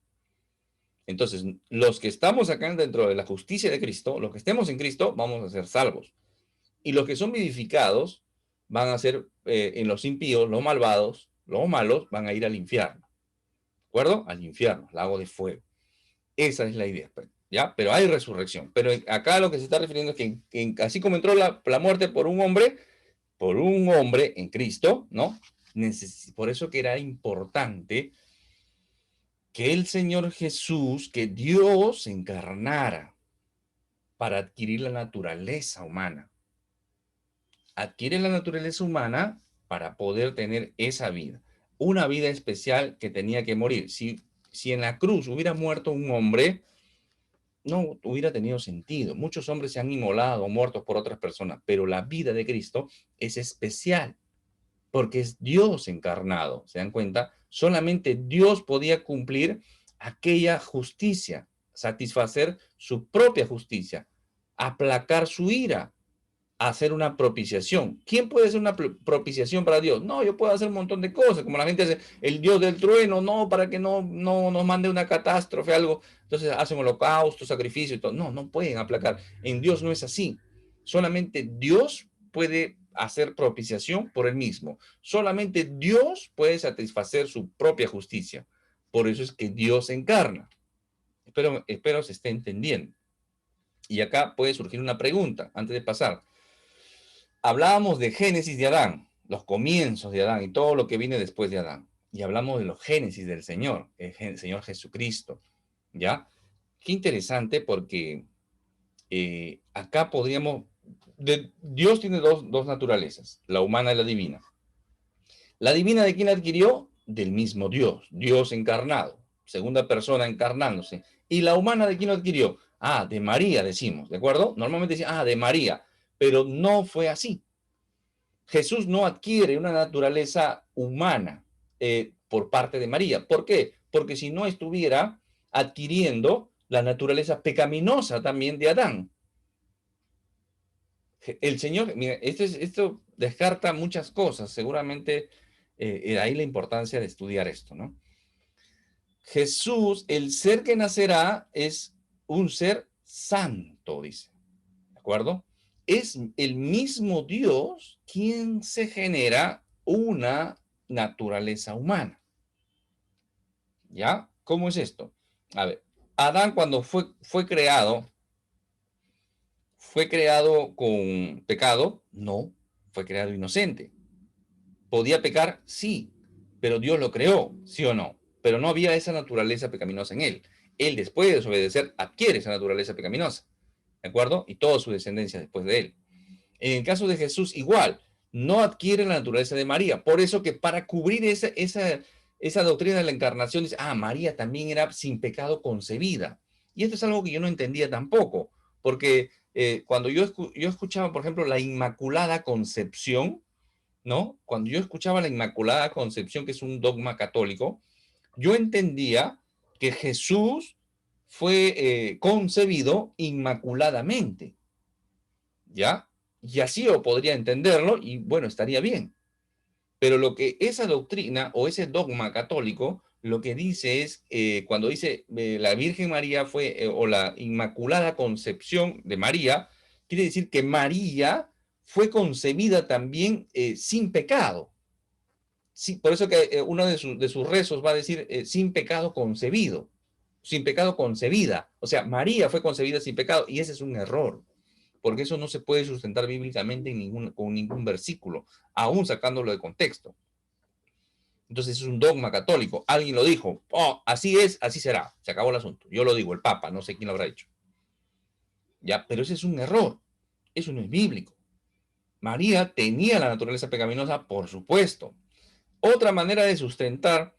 Speaker 1: Entonces, los que estamos acá dentro de la justicia de Cristo, los que estemos en Cristo, vamos a ser salvos. Y los que son vivificados van a ser en los impíos, los malvados, los malos, van a ir al infierno. ¿De acuerdo? Al infierno, lago de fuego. Esa es la idea, ¿ya? Pero hay resurrección. Pero acá lo que se está refiriendo es que así como entró la muerte por un hombre en Cristo, ¿no? Por eso que era importante que el Señor Jesús, que Dios se encarnara para adquirir la naturaleza humana. Adquiere la naturaleza humana para poder tener esa vida. Una vida especial que tenía que morir. Si en la cruz hubiera muerto un hombre, no hubiera tenido sentido. Muchos hombres se han inmolado, muertos por otras personas, pero la vida de Cristo es especial porque es Dios encarnado. ¿Se dan cuenta? Solamente Dios podía cumplir aquella justicia, satisfacer su propia justicia, aplacar su ira. hacer una propiciación. ¿Quién puede hacer una propiciación para Dios? No, yo puedo hacer un montón de cosas, como la gente hace, el Dios del trueno, no, para que no nos mande una catástrofe, algo. Entonces hacen holocausto, sacrificio y todo. No, no pueden aplacar. En Dios no es así. Solamente Dios puede hacer propiciación por él mismo. Solamente Dios puede satisfacer su propia justicia. Por eso es que Dios encarna. Espero se esté entendiendo. Y acá puede surgir una pregunta antes de pasar. Hablábamos de Génesis de Adán, los comienzos de Adán y todo lo que viene después de Adán. Y hablamos de los Génesis del Señor, el Señor Jesucristo. ¿Ya? Qué interesante porque acá podríamos... Dios tiene dos naturalezas, la humana y la divina. ¿La divina de quién la adquirió? Del mismo Dios, Dios encarnado, segunda persona encarnándose. ¿Y la humana de quién lo adquirió? Ah, de María, decimos, ¿de acuerdo? Normalmente decimos, de María, pero no fue así. Jesús no adquiere una naturaleza humana por parte de María. ¿Por qué? Porque si no estuviera adquiriendo la naturaleza pecaminosa también de Adán. El Señor, mira, esto descarta muchas cosas, seguramente ahí la importancia de estudiar esto, ¿no? Jesús, el ser que nacerá, es un ser santo, dice, ¿de acuerdo? Es el mismo Dios quien se genera una naturaleza humana, ¿ya? ¿Cómo es esto? A ver, Adán cuando fue creado con pecado, no, fue creado inocente. ¿Podía pecar? Sí, pero Dios lo creó, ¿sí o no? Pero no había esa naturaleza pecaminosa en él. Él, después de desobedecer, adquiere esa naturaleza pecaminosa, ¿de acuerdo? Y toda su descendencia después de él. En el caso de Jesús, igual, no adquiere la naturaleza de María. Por eso que para cubrir esa doctrina de la encarnación, dice, María también era sin pecado concebida. Y esto es algo que yo no entendía tampoco, porque cuando yo escuchaba, por ejemplo, la Inmaculada Concepción, ¿no? Cuando yo escuchaba la Inmaculada Concepción, que es un dogma católico, yo entendía que Jesús fue concebido inmaculadamente, ¿ya? Y así yo podría entenderlo y bueno, estaría bien. Pero lo que esa doctrina o ese dogma católico lo que dice es, cuando dice la Virgen María fue, o la Inmaculada Concepción de María, quiere decir que María fue concebida también sin pecado. Sí, por eso que uno de sus rezos va a decir sin pecado concebido, sin pecado concebida. O sea, María fue concebida sin pecado y ese es un error, porque eso no se puede sustentar bíblicamente con ningún versículo, aún sacándolo de contexto. Entonces es un dogma católico. Alguien lo dijo, así es, así será. Se acabó el asunto. Yo lo digo, el Papa, no sé quién lo habrá hecho. Ya, pero ese es un error. Eso no es bíblico. María tenía la naturaleza pecaminosa, por supuesto. Otra manera de sustentar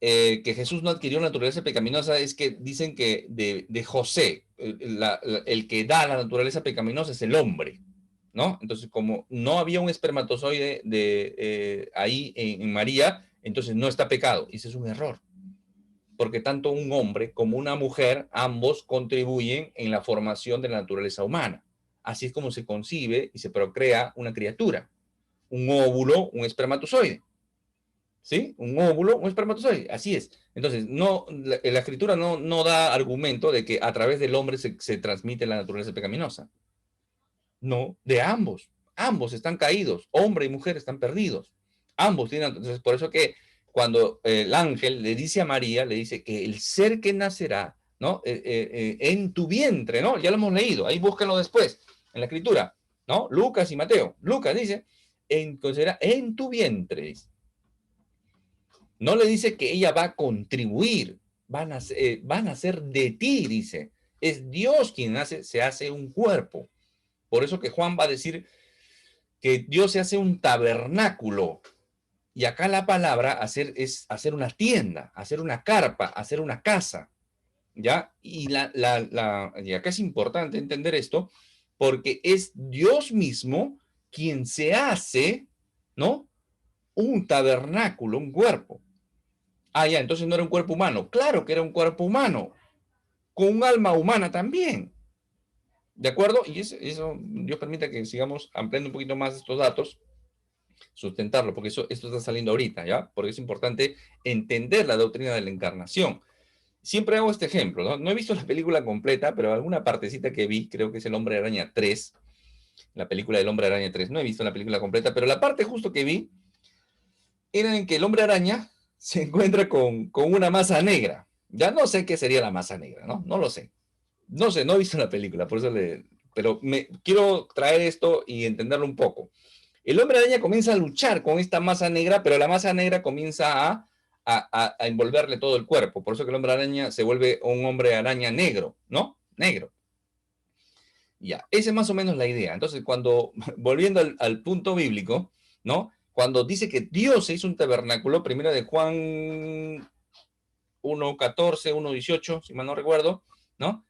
Speaker 1: que Jesús no adquirió naturaleza pecaminosa es que dicen que de José, el que da la naturaleza pecaminosa es el hombre, ¿no? Entonces, como no había un espermatozoide ahí en María, entonces no está pecado. Y ese es un error, porque tanto un hombre como una mujer, ambos contribuyen en la formación de la naturaleza humana. Así es como se concibe y se procrea una criatura, un óvulo, un espermatozoide. ¿Sí? Un óvulo, un espermatozoide, así es. Entonces, la escritura no da argumento de que a través del hombre se transmite la naturaleza pecaminosa. No, de ambos. Ambos están caídos, hombre y mujer están perdidos. Ambos tienen, entonces, por eso que cuando el ángel le dice a María, le dice que el ser que nacerá, ¿no? En tu vientre, ¿no? Ya lo hemos leído, ahí búsquenlo después, en la escritura, ¿no? Lucas y Mateo. Lucas dice, será en tu vientre, dice. No le dice que ella va a contribuir, van a ser de ti, dice. Es Dios quien se hace un cuerpo. Por eso que Juan va a decir que Dios se hace un tabernáculo. Y acá la palabra hacer es hacer una tienda, hacer una carpa, hacer una casa. ¿Ya? Y acá es importante entender esto, porque es Dios mismo quien se hace, ¿no? Un tabernáculo, un cuerpo. Ya, entonces no era un cuerpo humano. Claro que era un cuerpo humano, con un alma humana también. ¿De acuerdo? Y eso Dios permita que sigamos ampliando un poquito más estos datos, sustentarlo, porque esto está saliendo ahorita, ¿ya? Porque es importante entender la doctrina de la encarnación. Siempre hago este ejemplo, ¿no? No he visto la película completa, pero alguna partecita que vi, creo que es El Hombre Araña 3, la película del Hombre Araña 3. No he visto la película completa, pero la parte justo que vi era en que el Hombre Araña se encuentra con una masa negra. Ya no sé qué sería la masa negra, ¿no? No lo sé. No sé, no he visto la película, por eso pero quiero traer esto y entenderlo un poco. El Hombre Araña comienza a luchar con esta masa negra, pero la masa negra comienza a envolverle todo el cuerpo. Por eso que el Hombre Araña se vuelve un Hombre Araña negro, ¿no? Negro. Ya, esa es más o menos la idea. Entonces, volviendo al punto bíblico, ¿no? Cuando dice que Dios se hizo un tabernáculo, primero de Juan 1:14, 1:18, si mal no recuerdo, ¿no?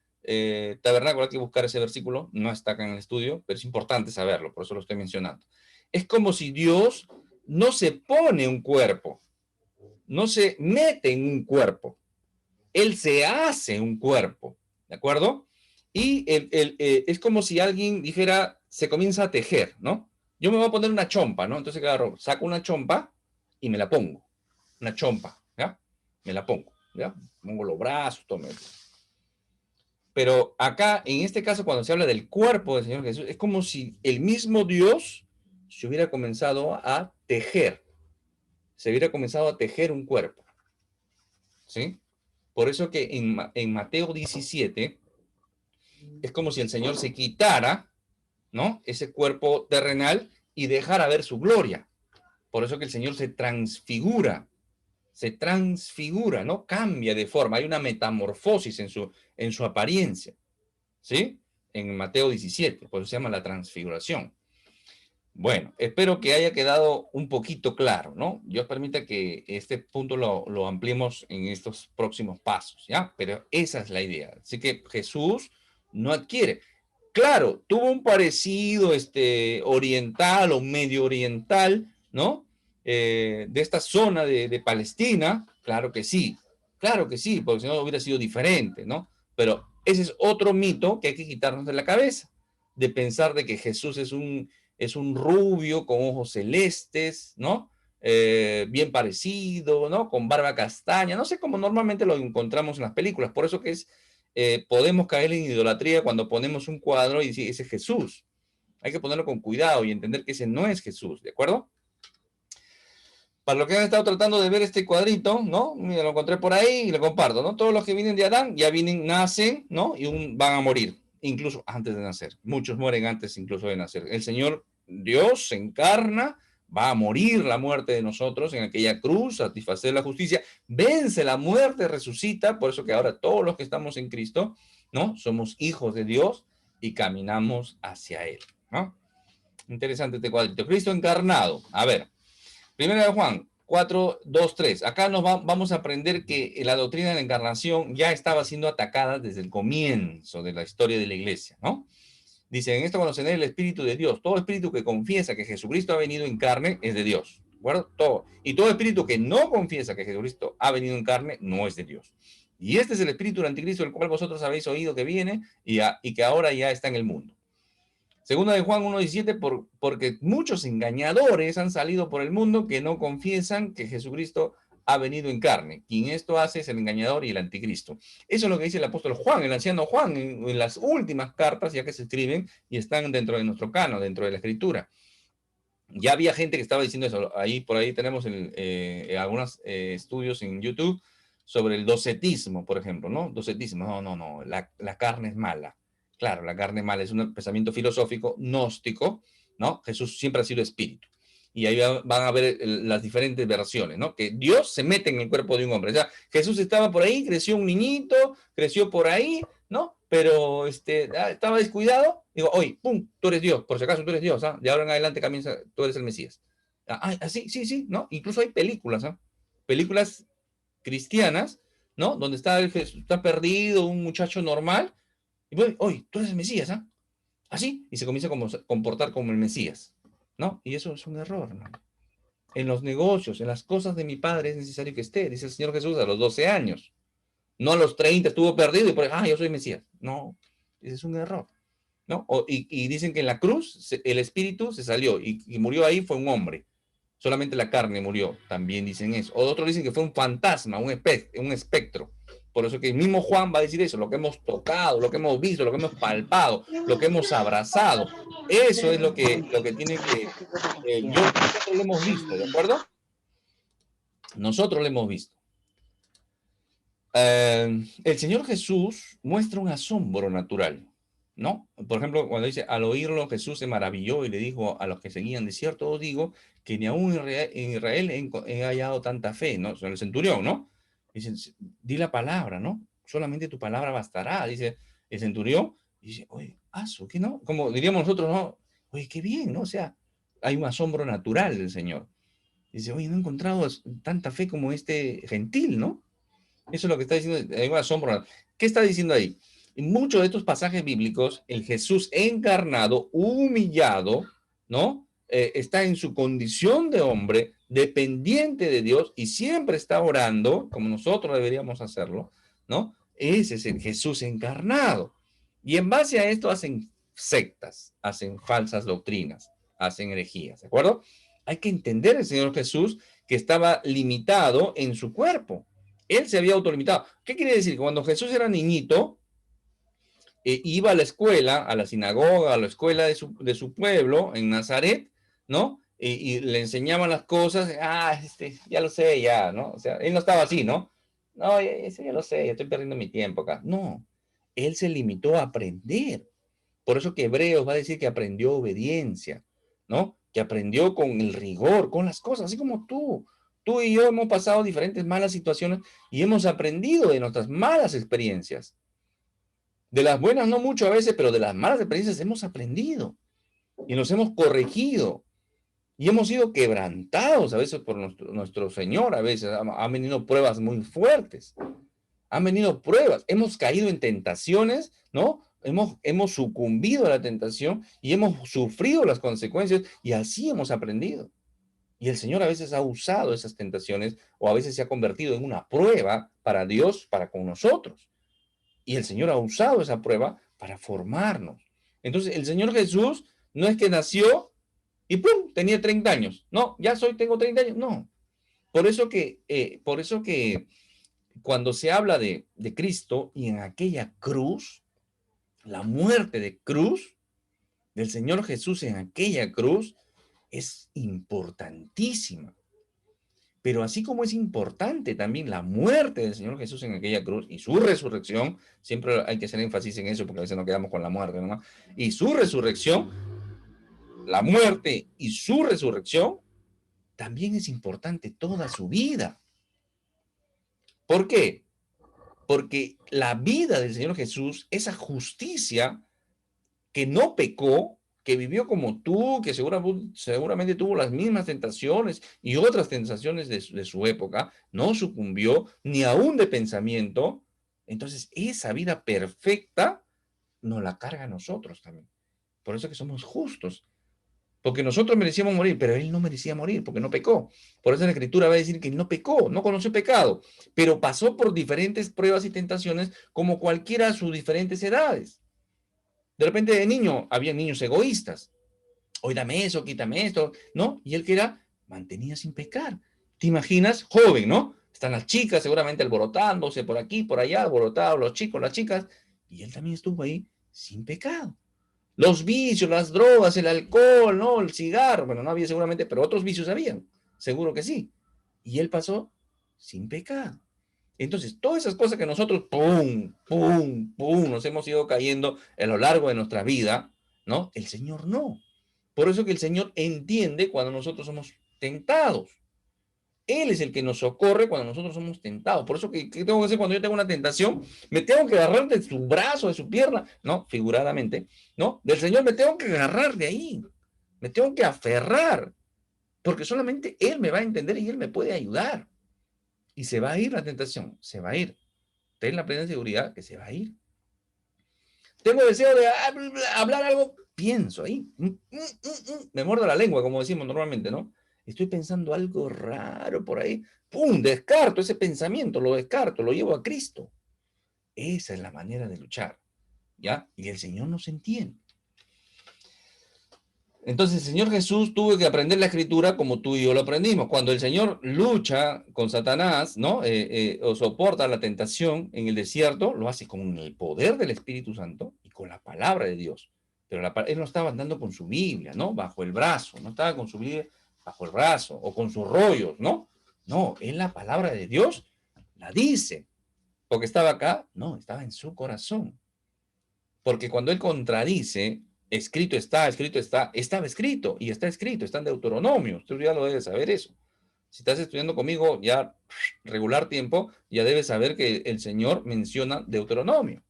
Speaker 1: Tabernáculo, hay que buscar ese versículo, no está acá en el estudio, pero es importante saberlo, por eso lo estoy mencionando. Es como si Dios no se pone un cuerpo, no se mete en un cuerpo, Él se hace un cuerpo, ¿de acuerdo? Y es como si alguien dijera, se comienza a tejer, ¿no? Yo me voy a poner una chompa, ¿no? Entonces, claro, saco una chompa y me la pongo, una chompa, ¿ya? Me la pongo, ¿ya? Pongo los brazos, todo. Pero acá, en este caso, cuando se habla del cuerpo del Señor Jesús, es como si el mismo Dios se hubiera comenzado a tejer, se hubiera comenzado a tejer un cuerpo, ¿sí? Por eso que en Mateo 17 es como si el Señor se quitara, ¿no? Ese cuerpo terrenal y dejara ver su gloria. Por eso que el Señor se transfigura, ¿no? Cambia de forma, hay una metamorfosis en su apariencia, ¿sí? En Mateo 17, por eso se llama la transfiguración. Bueno, espero que haya quedado un poquito claro, ¿no? Dios permita que este punto lo ampliemos en estos próximos pasos, ¿ya? Pero esa es la idea. Así que Jesús no adquiere. Claro, tuvo un parecido oriental o medio oriental, ¿no? De esta zona de Palestina, claro que sí, porque si no hubiera sido diferente, ¿no? Pero ese es otro mito que hay que quitarnos de la cabeza, de pensar de que Jesús es un rubio con ojos celestes, ¿no? Bien parecido, ¿no? Con barba castaña, no sé cómo normalmente lo encontramos en las películas, por eso que podemos caer en idolatría cuando ponemos un cuadro y decir, ese es Jesús. Hay que ponerlo con cuidado y entender que ese no es Jesús, ¿de acuerdo? Para los que han estado tratando de ver este cuadrito, ¿no? Mira, lo encontré por ahí y lo comparto, ¿no? Todos los que vienen de Adán ya nacen, ¿no? Y van a morir, incluso antes de nacer. Muchos mueren antes incluso de nacer. El Señor Dios se encarna, va a morir la muerte de nosotros en aquella cruz, satisfacer la justicia, vence la muerte, resucita, por eso que ahora todos los que estamos en Cristo, ¿no? Somos hijos de Dios y caminamos hacia Él, ¿no? Interesante este cuadrito. Cristo encarnado. A ver, Primera de Juan 4:2-3. Acá vamos a aprender que la doctrina de la encarnación ya estaba siendo atacada desde el comienzo de la historia de la iglesia, ¿no? Dice, en esto conoceré el Espíritu de Dios. Todo espíritu que confiesa que Jesucristo ha venido en carne es de Dios. ¿De acuerdo? Todo. Y todo espíritu que no confiesa que Jesucristo ha venido en carne no es de Dios. Y este es el espíritu del anticristo, el cual vosotros habéis oído que viene y que ahora ya está en el mundo. Segunda de Juan 1:17, porque muchos engañadores han salido por el mundo que no confiesan que Jesucristo ha venido en carne. Quien esto hace es el engañador y el anticristo. Eso es lo que dice el apóstol Juan, el anciano Juan, en las últimas cartas ya que se escriben y están dentro de nuestro canon, dentro de la escritura. Ya había gente que estaba diciendo eso. Por ahí tenemos algunos estudios en YouTube sobre el docetismo, por ejemplo, ¿no? Docetismo, no, la carne es mala. Claro, la carne mala es un pensamiento filosófico gnóstico, ¿no? Jesús siempre ha sido espíritu. Y ahí van a ver las diferentes versiones, ¿no? Que Dios se mete en el cuerpo de un hombre. O sea, Jesús estaba por ahí, creció un niñito, creció por ahí, ¿no? Pero estaba descuidado. Digo, oye, pum, tú eres Dios, por si acaso tú eres Dios, ¿ah? De ahora en adelante comienza, tú eres el Mesías. Sí, ¿no? Incluso hay películas, ¿ah? Películas cristianas, ¿no? Donde está perdido un muchacho normal y pues, oye, tú eres el Mesías, ¿ah? Así, y se comienza a comportar como el Mesías, ¿no? Y eso es un error, hermano. En los negocios, en las cosas de mi padre es necesario que esté, dice el Señor Jesús a los 12 años. No a los 30 estuvo perdido y por yo soy Mesías. No, ese es un error. ¿no? Y dicen que en la cruz el espíritu se salió y murió ahí, fue un hombre. Solamente la carne murió, también dicen eso. O otros dicen que fue un fantasma, un espectro. Por eso que el mismo Juan va a decir eso, lo que hemos tocado, lo que hemos visto, lo que hemos palpado, lo que hemos abrazado. Eso es lo que tiene que, nosotros lo hemos visto, ¿de acuerdo? Nosotros lo hemos visto. El Señor Jesús muestra un asombro natural, ¿no? Por ejemplo, cuando dice, al oírlo Jesús se maravilló y le dijo a los que seguían, de cierto os digo, que ni aún en Israel he hallado tanta fe, ¿no? O sea, el centurión, ¿no? Dice, di la palabra, ¿no? Solamente tu palabra bastará, dice el centurión. Y dice, oye, aso, ¿qué no? Como diríamos nosotros, ¿no? Oye, qué bien, ¿no? O sea, hay un asombro natural del Señor. Dice, oye, no he encontrado tanta fe como este gentil, ¿no? Eso es lo que está diciendo, hay un asombro. ¿Qué está diciendo ahí? En muchos de estos pasajes bíblicos, el Jesús encarnado, humillado, ¿no? Está en su condición de hombre, dependiente de Dios y siempre está orando, como nosotros deberíamos hacerlo, ¿no? Ese es el Jesús encarnado. Y en base a esto hacen sectas, hacen falsas doctrinas, hacen herejías, ¿de acuerdo? Hay que entender el Señor Jesús que estaba limitado en su cuerpo. Él se había autolimitado. ¿Qué quiere decir? Que cuando Jesús era niñito, iba a la escuela, a la sinagoga, a la escuela de su pueblo, en Nazaret, ¿no? Y le enseñaban las cosas, ya lo sé, ya, ¿no? O sea, él no estaba así, ¿no? No, eso ya lo sé, ya estoy perdiendo mi tiempo acá. No, él se limitó a aprender. Por eso que Hebreos va a decir que aprendió obediencia, ¿no? Que aprendió con el rigor, con las cosas, así como tú. Tú y yo hemos pasado diferentes malas situaciones y hemos aprendido de nuestras malas experiencias. De las buenas no mucho a veces, pero de las malas experiencias hemos aprendido y nos hemos corregido y hemos sido quebrantados a veces por nuestro Señor. A veces han venido pruebas muy fuertes, han venido pruebas, hemos caído en tentaciones, ¿no? Hemos sucumbido a la tentación y hemos sufrido las consecuencias y así hemos aprendido. Y el Señor a veces ha usado esas tentaciones o a veces se ha convertido en una prueba para Dios, para con nosotros. Y el Señor ha usado esa prueba para formarnos. Entonces, el Señor Jesús no es que nació y ¡pum! Tenía 30 años. No, tengo 30 años. No. Por eso que cuando se habla de Cristo y en aquella cruz, la muerte de cruz del Señor Jesús en aquella cruz es importantísima. Pero así como es importante también la muerte del Señor Jesús en aquella cruz y su resurrección, siempre hay que hacer énfasis en eso porque a veces nos quedamos con la muerte, ¿no? Y su resurrección, la muerte y su resurrección, también es importante toda su vida. ¿Por qué? Porque la vida del Señor Jesús, esa justicia que no pecó, que vivió como tú, que seguramente tuvo las mismas tentaciones y otras tentaciones de su época, no sucumbió ni aún de pensamiento. Entonces, esa vida perfecta nos la carga a nosotros también. Por eso que somos justos. Porque nosotros merecíamos morir, pero él no merecía morir porque no pecó. Por eso la Escritura va a decir que no pecó, no conoció pecado, pero pasó por diferentes pruebas y tentaciones como cualquiera a sus diferentes edades. De repente de niño, había niños egoístas. Hoy dame eso, quítame esto, ¿no? Y él que era, mantenía sin pecar. ¿Te imaginas? Joven, ¿no? Están las chicas seguramente alborotándose por aquí, por allá, alborotados los chicos, las chicas. Y él también estuvo ahí sin pecado. Los vicios, las drogas, el alcohol, ¿no? El cigarro. Bueno, no había seguramente, pero otros vicios habían. Seguro que sí. Y él pasó sin pecado. Entonces, todas esas cosas que nosotros, pum, pum, pum, nos hemos ido cayendo a lo largo de nuestra vida, ¿no? El Señor no. Por eso que el Señor entiende cuando nosotros somos tentados. Él es el que nos socorre cuando nosotros somos tentados. Por eso que, ¿qué tengo que hacer cuando yo tengo una tentación? Me tengo que agarrar de su brazo, de su pierna, no, figuradamente, ¿no? Del Señor me tengo que agarrar de ahí. Me tengo que aferrar, porque solamente Él me va a entender y Él me puede ayudar. Y se va a ir la tentación, se va a ir. Ten la plena seguridad que se va a ir. Tengo deseo de hablar algo, pienso ahí. Me muerdo la lengua, como decimos normalmente, ¿no? Estoy pensando algo raro por ahí. ¡Pum! Descarto ese pensamiento, lo descarto, lo llevo a Cristo. Esa es la manera de luchar, ¿ya? Y el Señor nos entiende. Entonces el Señor Jesús tuvo que aprender la escritura como tú y yo lo aprendimos. Cuando el Señor lucha con Satanás, ¿no? O soporta la tentación en el desierto, lo hace con el poder del Espíritu Santo y con la palabra de Dios. Pero él no estaba andando con su Biblia, ¿no? Bajo el brazo, no estaba con su Biblia bajo el brazo o con sus rollos, ¿no? No, él la palabra de Dios la dice. Porque estaba acá, no, estaba en su corazón. Porque cuando él contradice, escrito está, estaba escrito y está escrito, está en Deuteronomio. Tú ya lo debes saber eso. Si estás estudiando conmigo ya regular tiempo, ya debes saber que el Señor menciona Deuteronomio.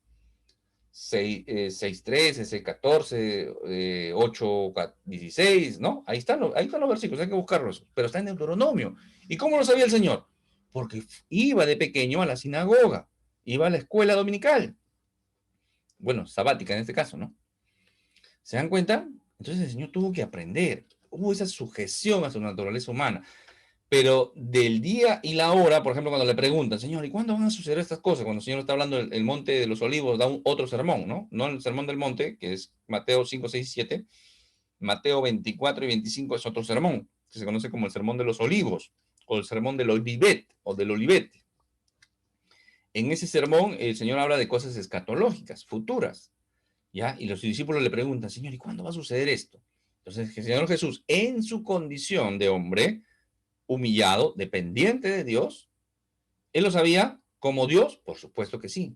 Speaker 1: 6.13, 6.14, 8.16, ¿no? Ahí están los versículos, hay que buscarlos, pero está en Deuteronomio. ¿Y cómo lo sabía el Señor? Porque iba de pequeño a la sinagoga, iba a la escuela dominical, bueno, sabática en este caso, ¿no? ¿Se dan cuenta? Entonces el Señor tuvo que aprender. Hubo esa sujeción a su naturaleza humana. Pero del día y la hora, por ejemplo, cuando le preguntan, Señor, ¿y cuándo van a suceder estas cosas? Cuando el Señor está hablando del monte de los olivos, da otro sermón, ¿no? No el sermón del monte, que es Mateo 5, 6 y 7. Mateo 24 y 25 es otro sermón, que se conoce como el sermón de los olivos, o el sermón del olivet, o del olivete. En ese sermón, el Señor habla de cosas escatológicas, futuras. ¿Ya? Y los discípulos le preguntan, Señor, ¿y cuándo va a suceder esto? Entonces, el Señor Jesús, en su condición de hombre, humillado, dependiente de Dios, ¿él lo sabía como Dios? Por supuesto que sí.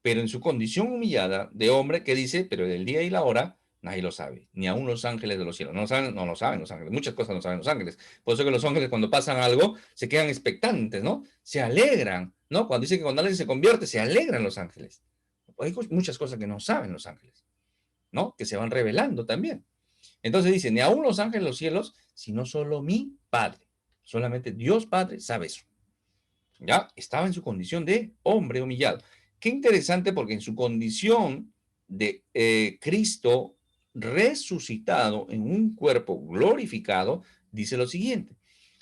Speaker 1: Pero en su condición humillada de hombre, ¿qué dice? Pero del día y la hora, nadie lo sabe, ni aun los ángeles de los cielos. No lo saben los ángeles. Muchas cosas no saben los ángeles. Por eso que los ángeles, cuando pasan algo, se quedan expectantes, ¿no? Se alegran, ¿no? Cuando dice que cuando alguien se convierte, se alegran los ángeles. Hay muchas cosas que no saben los ángeles, ¿no? Que se van revelando también. Entonces dice, ni aún los ángeles de los cielos, sino solo mi Padre. Solamente Dios Padre sabe eso. ¿Ya? Estaba en su condición de hombre humillado. Qué interesante porque en su condición de Cristo resucitado en un cuerpo glorificado, dice lo siguiente.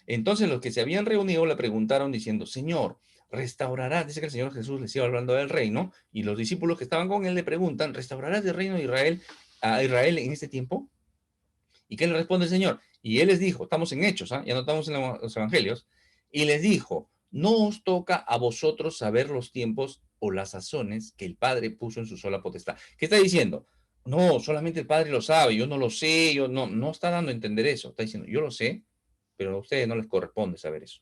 Speaker 1: Entonces los que se habían reunido le preguntaron diciendo, Señor, restaurarás, dice que el Señor Jesús les iba hablando del reino, y los discípulos que estaban con él le preguntan, ¿restaurarás el reino de Israel a Israel en este tiempo? ¿Y qué le responde el Señor? Y él les dijo, estamos en Hechos, ya no estamos en los Evangelios, y les dijo, no os toca a vosotros saber los tiempos o las sazones que el Padre puso en su sola potestad. ¿Qué está diciendo? No, solamente el Padre lo sabe, yo no lo sé, yo no está dando a entender eso. Está diciendo, yo lo sé, pero a ustedes no les corresponde saber eso.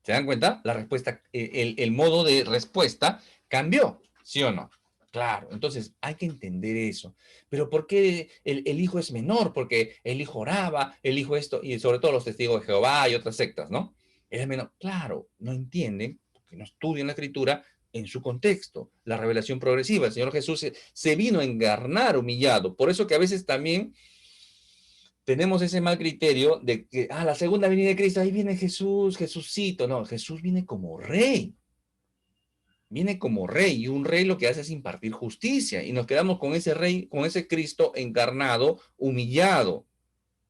Speaker 1: ¿Se dan cuenta? La respuesta, el modo de respuesta cambió, ¿sí o no? Claro, entonces hay que entender eso. Pero ¿por qué el hijo es menor? Porque el hijo oraba, el hijo esto, y sobre todo los testigos de Jehová y otras sectas, ¿no? Él es menor. Claro, no entienden, porque no estudian la escritura en su contexto, la revelación progresiva. El Señor Jesús se vino a encarnar humillado. Por eso que a veces también tenemos ese mal criterio de que, la segunda venida de Cristo, ahí viene Jesús, Jesucito. No, Jesús viene como rey, y un rey lo que hace es impartir justicia, y nos quedamos con ese rey, con ese Cristo encarnado, humillado,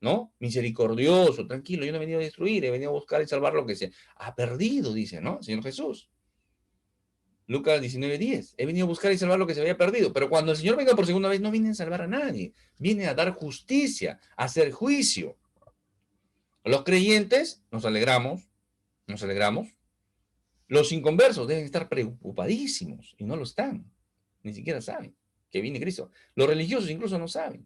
Speaker 1: ¿no? Misericordioso, tranquilo, yo no he venido a destruir, he venido a buscar y salvar lo que se ha perdido, dice, ¿no? Señor Jesús. Lucas 19:10, he venido a buscar y salvar lo que se había perdido, pero cuando el Señor venga por segunda vez, no viene a salvar a nadie, viene a dar justicia, a hacer juicio. Los creyentes nos alegramos. Los inconversos deben estar preocupadísimos y no lo están. Ni siquiera saben que viene Cristo. Los religiosos incluso no saben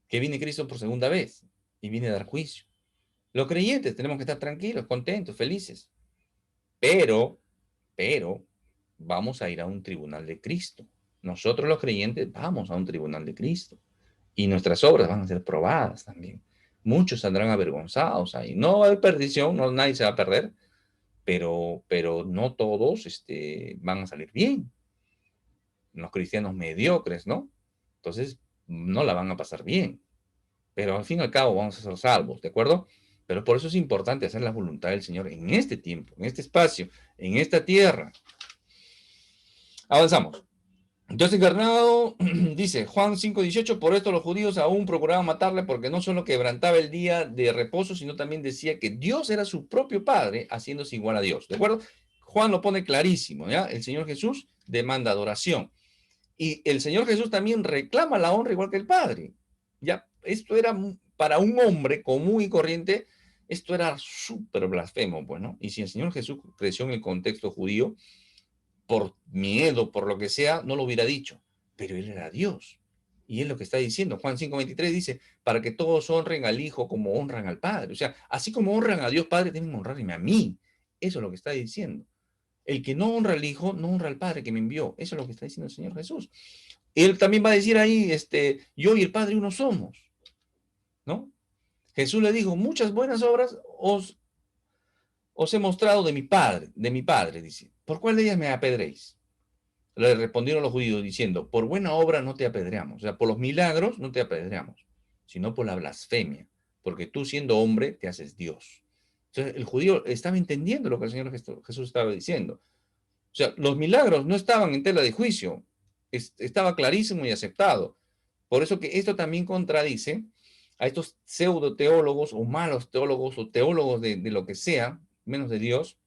Speaker 1: que viene Cristo por segunda vez y viene a dar juicio. Los creyentes tenemos que estar tranquilos, contentos, felices. Pero, pero, vamos a ir a un tribunal de Cristo. Nosotros los creyentes vamos a un tribunal de Cristo. Y nuestras obras van a ser probadas también. Muchos saldrán avergonzados ahí. No va a haber perdición, no, nadie se va a perder, pero no todos van a salir bien. Los cristianos mediocres, ¿no? Entonces, no la van a pasar bien. Pero al fin y al cabo vamos a ser salvos, ¿de acuerdo? Pero por eso es importante hacer la voluntad del Señor en este tiempo, en este espacio, en esta tierra. Avanzamos. Entonces encarnado, dice Juan 5:18, por esto los judíos aún procuraban matarle porque no solo quebrantaba el día de reposo, sino también decía que Dios era su propio Padre, haciéndose igual a Dios. ¿De acuerdo? Juan lo pone clarísimo, ¿ya? El Señor Jesús demanda adoración. Y el Señor Jesús también reclama la honra igual que el Padre. ¿Ya? para un hombre común y corriente, esto era súper blasfemo, pues, ¿no? Y si el Señor Jesús creció en el contexto judío, por miedo, por lo que sea, no lo hubiera dicho, pero él era Dios. Y es lo que está diciendo. Juan 5:23 dice, para que todos honren al Hijo como honran al Padre. O sea, así como honran a Dios Padre, deben honrarme a mí. Eso es lo que está diciendo. El que no honra al Hijo, no honra al Padre que me envió. Eso es lo que está diciendo el Señor Jesús. Él también va a decir ahí, yo y el Padre uno somos, ¿no? Jesús le dijo, muchas buenas obras os he mostrado de mi Padre, dice. ¿Por cuál de ellas me apedréis? Le respondieron los judíos diciendo, por buena obra no te apedreamos, o sea, por los milagros no te apedreamos, sino por la blasfemia, porque tú siendo hombre te haces Dios. Entonces el judío estaba entendiendo lo que el Señor Jesús estaba diciendo. O sea, los milagros no estaban en tela de juicio, estaba clarísimo y aceptado. Por eso que esto también contradice a estos pseudo teólogos o malos teólogos o teólogos de lo que sea, menos de Dios,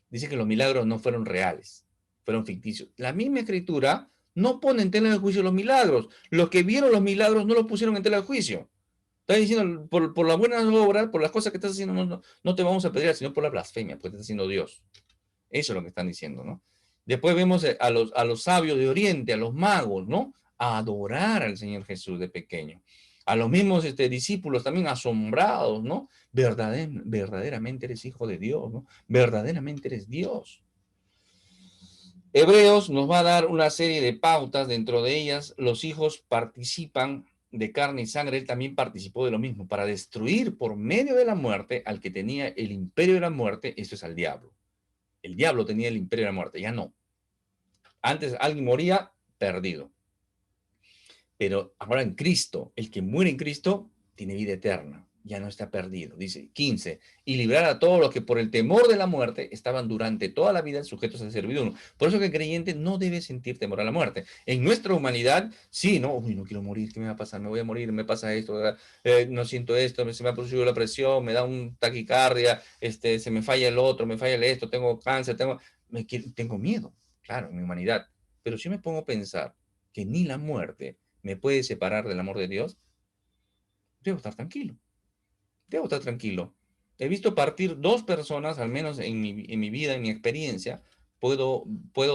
Speaker 1: dice que los milagros no fueron reales, fueron ficticios. La misma escritura no pone en tela de juicio los milagros. Los que vieron los milagros no los pusieron en tela de juicio. Está diciendo, por las buenas obras, por las cosas que estás haciendo, no te vamos a pedir, sino por la blasfemia, porque te está haciendo Dios. Eso es lo que están diciendo, ¿no? Después vemos a los sabios de Oriente, a los magos, ¿no? A adorar al Señor Jesús de pequeño. A los mismos discípulos también asombrados, ¿no? Verdaderamente eres hijo de Dios, ¿no? Verdaderamente eres Dios. Hebreos nos va a dar una serie de pautas, dentro de ellas los hijos participan de carne y sangre, él también participó de lo mismo, para destruir por medio de la muerte al que tenía el imperio de la muerte, esto es al diablo. El diablo tenía el imperio de la muerte, ya no. Antes alguien moría, perdido. Pero ahora en Cristo, el que muere en Cristo tiene vida eterna, ya no está perdido. Dice 15, y librar a todos los que por el temor de la muerte estaban durante toda la vida sujetos a servidumbre. Por eso que el creyente no debe sentir temor a la muerte. En nuestra humanidad, sí, no, uy, no quiero morir, ¿qué me va a pasar? Me voy a morir, me pasa esto, no siento esto, se me ha producido la presión, me da un taquicardia, se me falla el otro, me falla el esto, tengo cáncer, tengo miedo, claro, en mi humanidad. Pero si me pongo a pensar que ni la muerte me puede separar del amor de Dios, debo estar tranquilo. Debo estar tranquilo. He visto partir dos personas, al menos en mi vida, en mi experiencia, puedo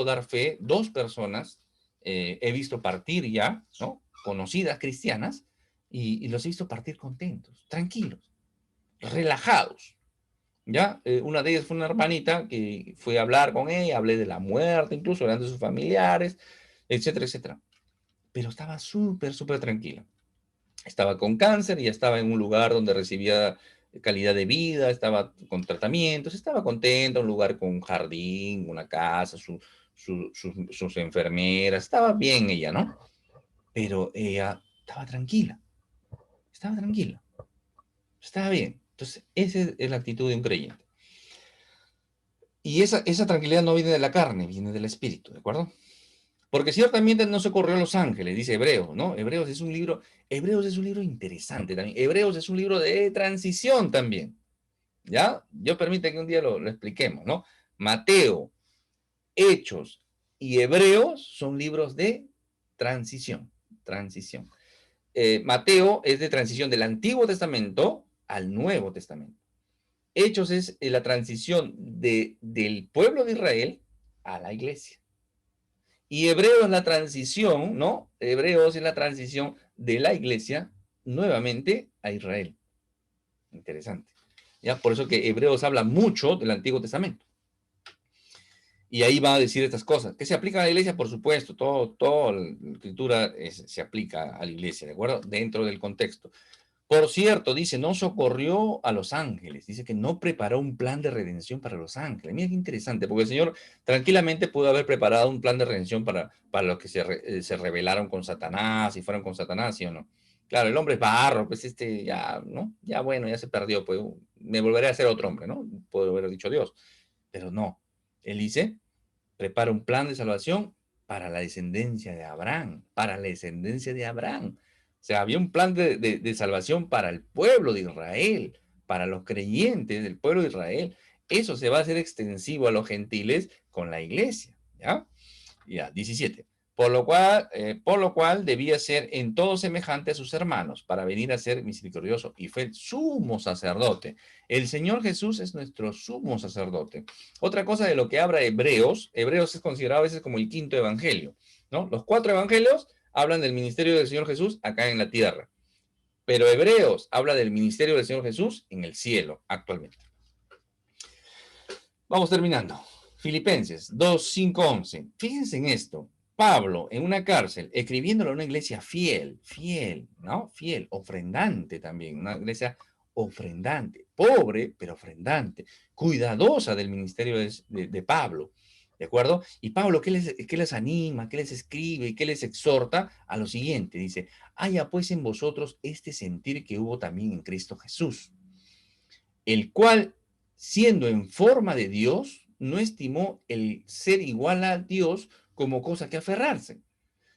Speaker 1: dar fe, dos personas he visto partir ya, ¿no? Conocidas cristianas, y los he visto partir contentos, tranquilos, relajados. ¿Ya? Una de ellas fue una hermanita que fue a hablar con ella, hablé de la muerte, incluso hablando de sus familiares, etcétera, etcétera. Pero estaba súper, súper tranquila. Estaba con cáncer y ya estaba en un lugar donde recibía calidad de vida, estaba con tratamientos, estaba contenta, un lugar con un jardín, una casa, sus enfermeras, estaba bien ella, ¿no? Pero ella estaba tranquila, estaba bien. Entonces, esa es la actitud de un creyente. Y esa tranquilidad no viene de la carne, viene del espíritu, ¿de acuerdo? Porque ciertamente no se corrió a los ángeles, dice Hebreos, ¿no? Hebreos es un libro interesante también. Hebreos es un libro de transición también, ¿ya? Yo permite que un día lo expliquemos, ¿no? Mateo, Hechos y Hebreos son libros de transición, transición. Mateo es de transición del Antiguo Testamento al Nuevo Testamento. Hechos es la transición del pueblo de Israel a la iglesia. Y Hebreos es la transición, ¿no? Hebreos es la transición de la iglesia nuevamente a Israel. Interesante. ¿Ya? Por eso que Hebreos habla mucho del Antiguo Testamento. Y ahí va a decir estas cosas. ¿Qué se aplica a la iglesia? Por supuesto, toda la escritura se aplica a la iglesia, ¿de acuerdo? Dentro del contexto. Por cierto, dice, no socorrió a los ángeles. Dice que no preparó un plan de redención para los ángeles. Mira qué interesante, porque el Señor tranquilamente pudo haber preparado un plan de redención para los que se rebelaron con Satanás, y fueron con Satanás, ¿sí o no? Claro, el hombre es barro, pues ya, ¿no? Ya bueno, ya se perdió, pues me volveré a ser otro hombre, ¿no? Puedo haber dicho Dios. Pero no. Él dice, prepara un plan de salvación para la descendencia de Abraham, para la descendencia de Abraham. O sea, había un plan de salvación para el pueblo de Israel, para los creyentes del pueblo de Israel. Eso se va a hacer extensivo a los gentiles con la iglesia, ¿ya? Ya, 17. Por lo cual debía ser en todo semejante a sus hermanos, para venir a ser misericordioso. Y fue el sumo sacerdote. El Señor Jesús es nuestro sumo sacerdote. Otra cosa de lo que habla Hebreos es considerado a veces como el quinto evangelio, ¿no? Los 4 evangelios hablan del ministerio del Señor Jesús acá en la tierra. Pero Hebreos habla del ministerio del Señor Jesús en el cielo actualmente. Vamos terminando. Filipenses 2, 5, 11. Fíjense en esto. Pablo en una cárcel, escribiéndolo a una iglesia fiel, ¿no? Fiel, ofrendante también, una iglesia ofrendante, pobre, pero ofrendante, cuidadosa del ministerio de Pablo, ¿de acuerdo? Y Pablo, ¿qué les anima, qué les escribe y qué les exhorta? A lo siguiente, dice, haya pues en vosotros este sentir que hubo también en Cristo Jesús, el cual, siendo en forma de Dios, no estimó el ser igual a Dios como cosa que aferrarse,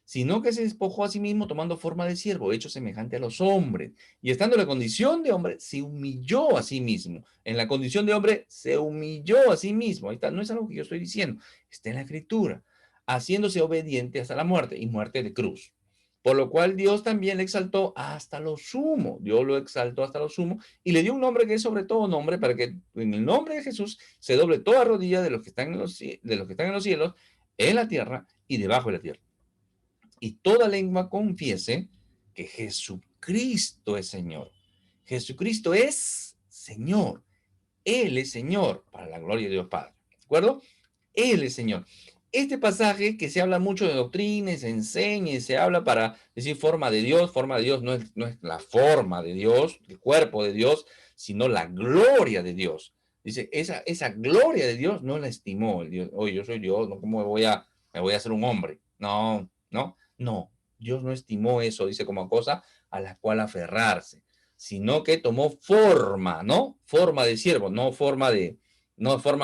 Speaker 1: sino que se despojó a sí mismo tomando forma de siervo, hecho semejante a los hombres, y estando en la condición de hombre, se humilló a sí mismo. En la condición de hombre, se humilló a sí mismo. Ahí está, no es algo que yo estoy diciendo, está en la Escritura, haciéndose obediente hasta la muerte, y muerte de cruz. Por lo cual Dios también le exaltó hasta lo sumo. Dios lo exaltó hasta lo sumo y le dio un nombre que es sobre todo nombre, para que en el nombre de Jesús se doble toda rodilla de los que están en los cielos, en la tierra y debajo de la tierra. Y toda lengua confiese que Jesucristo es Señor. Jesucristo es Señor. Él es Señor, para la gloria de Dios Padre. ¿De acuerdo? Él es Señor. Este pasaje que se habla mucho de doctrina, se enseña y se habla para decir forma de Dios no es la forma de Dios, el cuerpo de Dios, sino la gloria de Dios. Dice, esa gloria de Dios no la estimó el Dios. Oye, yo soy Dios, ¿no? ¿Cómo me voy a hacer un hombre? No, no, no. Dios no estimó eso, dice, como cosa a la cual aferrarse, sino que tomó forma, ¿no? Forma de siervo, no forma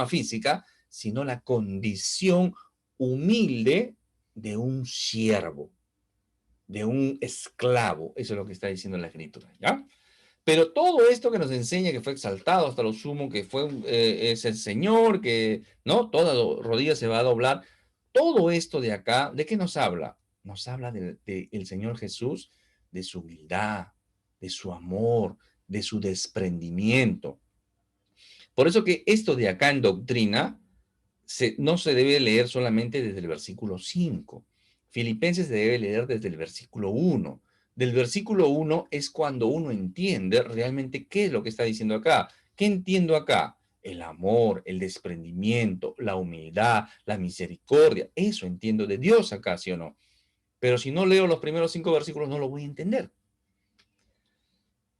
Speaker 1: física, sino la condición humilde de un siervo, de un esclavo. Eso es lo que está diciendo la Escritura, ¿ya? Pero todo esto que nos enseña que fue exaltado hasta lo sumo, que es el Señor, que, ¿no? Toda rodilla se va a doblar. Todo esto de acá, ¿de qué nos habla? Nos habla del Señor Jesús, de su humildad, de su amor, de su desprendimiento. Por eso que esto de acá en doctrina no se debe leer solamente desde el versículo 5. Filipenses se debe leer desde el versículo 1. Del versículo 1 es cuando uno entiende realmente qué es lo que está diciendo acá. ¿Qué entiendo acá? El amor, el desprendimiento, la humildad, la misericordia. Eso entiendo de Dios acá, ¿sí o no? Pero si no leo los primeros 5 versículos, no lo voy a entender.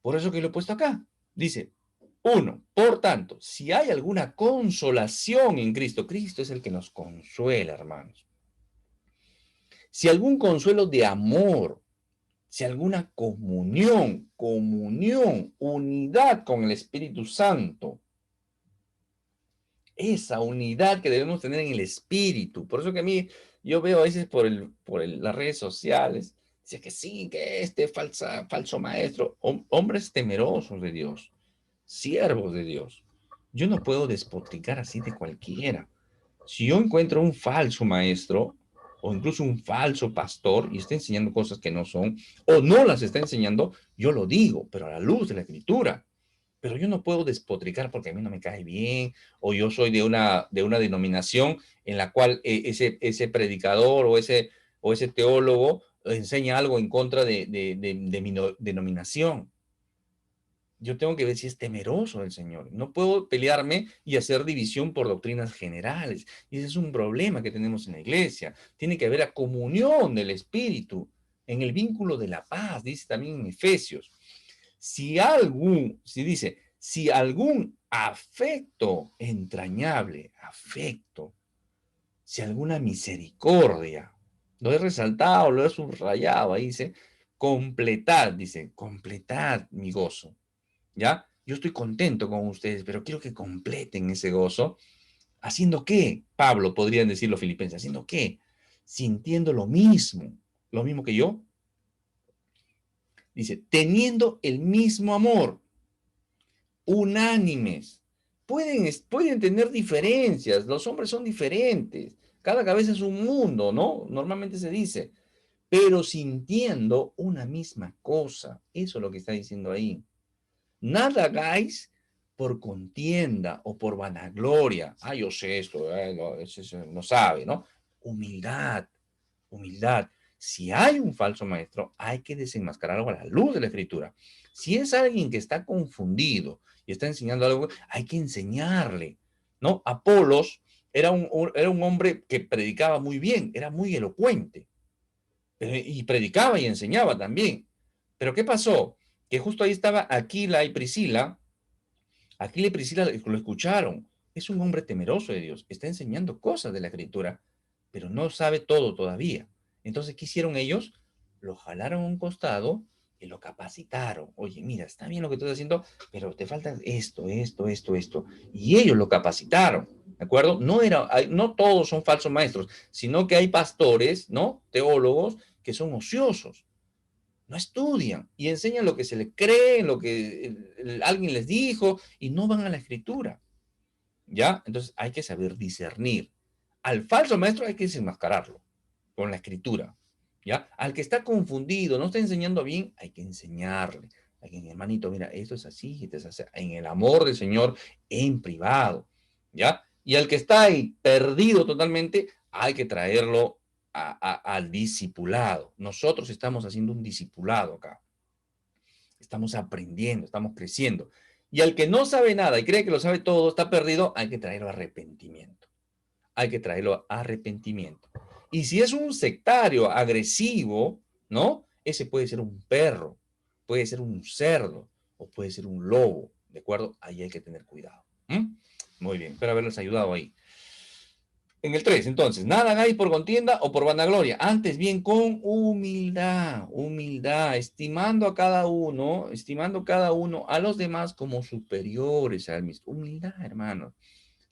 Speaker 1: Por eso que lo he puesto acá. Dice, 1. Por tanto, si hay alguna consolación en Cristo, Cristo es el que nos consuela, hermanos. Si algún consuelo de amor, si alguna comunión, unidad con el Espíritu Santo, esa unidad que debemos tener en el Espíritu. Por eso que a mí, yo veo a veces por las redes sociales, dice que sí, que falso maestro, hombres temerosos de Dios, siervos de Dios. Yo no puedo despotricar así de cualquiera. Si yo encuentro un falso maestro o incluso un falso pastor y está enseñando cosas que no son, o no las está enseñando, yo lo digo, pero a la luz de la Escritura. Pero yo no puedo despotricar porque a mí no me cae bien, o yo soy de una denominación en la cual ese predicador o ese teólogo enseña algo en contra de mi denominación. Yo tengo que ver si es temeroso del Señor. No puedo pelearme y hacer división por doctrinas generales. Y ese es un problema que tenemos en la iglesia. Tiene que haber la comunión del Espíritu en el vínculo de la paz, dice también en Efesios. Si algún afecto entrañable, si alguna misericordia, lo he resaltado, lo he subrayado, ahí dice, completad mi gozo. ¿Ya? Yo estoy contento con ustedes, pero quiero que completen ese gozo. ¿Haciendo qué? Pablo, podrían decir los filipenses, ¿haciendo qué? Sintiendo lo mismo que yo. Dice, teniendo el mismo amor, unánimes. Pueden tener diferencias, los hombres son diferentes, Cada cabeza es un mundo, ¿no? Normalmente se dice, pero sintiendo una misma cosa. Eso es lo que está diciendo ahí. Nada hagáis por contienda o por vanagloria. Ah, yo sé esto, no, no sabe, ¿no? Humildad, humildad. Si hay un falso maestro, hay que desenmascararlo a la luz de la escritura. Si es alguien que está confundido y está enseñando algo, hay que enseñarle, ¿no? Apolos era un hombre que predicaba muy bien, era muy elocuente, y predicaba y enseñaba también. Pero ¿qué pasó? Que justo ahí estaba Aquila y Priscila. Aquila y Priscila lo escucharon. Es un hombre temeroso de Dios. Está enseñando cosas de la escritura, pero no sabe todo todavía. Entonces, ¿qué hicieron ellos? Lo jalaron a un costado y lo capacitaron. Oye, mira, está bien lo que estás haciendo, pero te falta esto, esto, esto, esto. Y ellos lo capacitaron, ¿de acuerdo? No todos son falsos maestros, sino que hay pastores, ¿no? Teólogos que son ociosos, no estudian y enseñan lo que se les cree, lo que alguien les dijo y no van a la escritura, ¿ya? Entonces hay que saber discernir. Al falso maestro hay que desenmascararlo con la escritura, ¿ya? Al que está confundido, no está enseñando bien, hay que enseñarle. Hay que, hermanito, mira, esto es así, esto es así, en el amor del Señor, en privado, ¿ya? Y al que está ahí perdido totalmente, hay que traerlo al discipulado. Nosotros estamos haciendo un discipulado acá. Estamos aprendiendo, estamos creciendo. Y al que no sabe nada y cree que lo sabe todo, está perdido, hay que traerlo a arrepentimiento. Hay que traerlo a arrepentimiento. Y si es un sectario agresivo, ¿no? Ese puede ser un perro, puede ser un cerdo o puede ser un lobo, ¿de acuerdo? Ahí hay que tener cuidado. ¿Mm? Muy bien, espero haberles ayudado ahí. En el 3, entonces, nada hagáis por contienda o por vanagloria, antes bien con humildad, humildad, estimando cada uno a los demás como superiores al mismo. Humildad, hermano.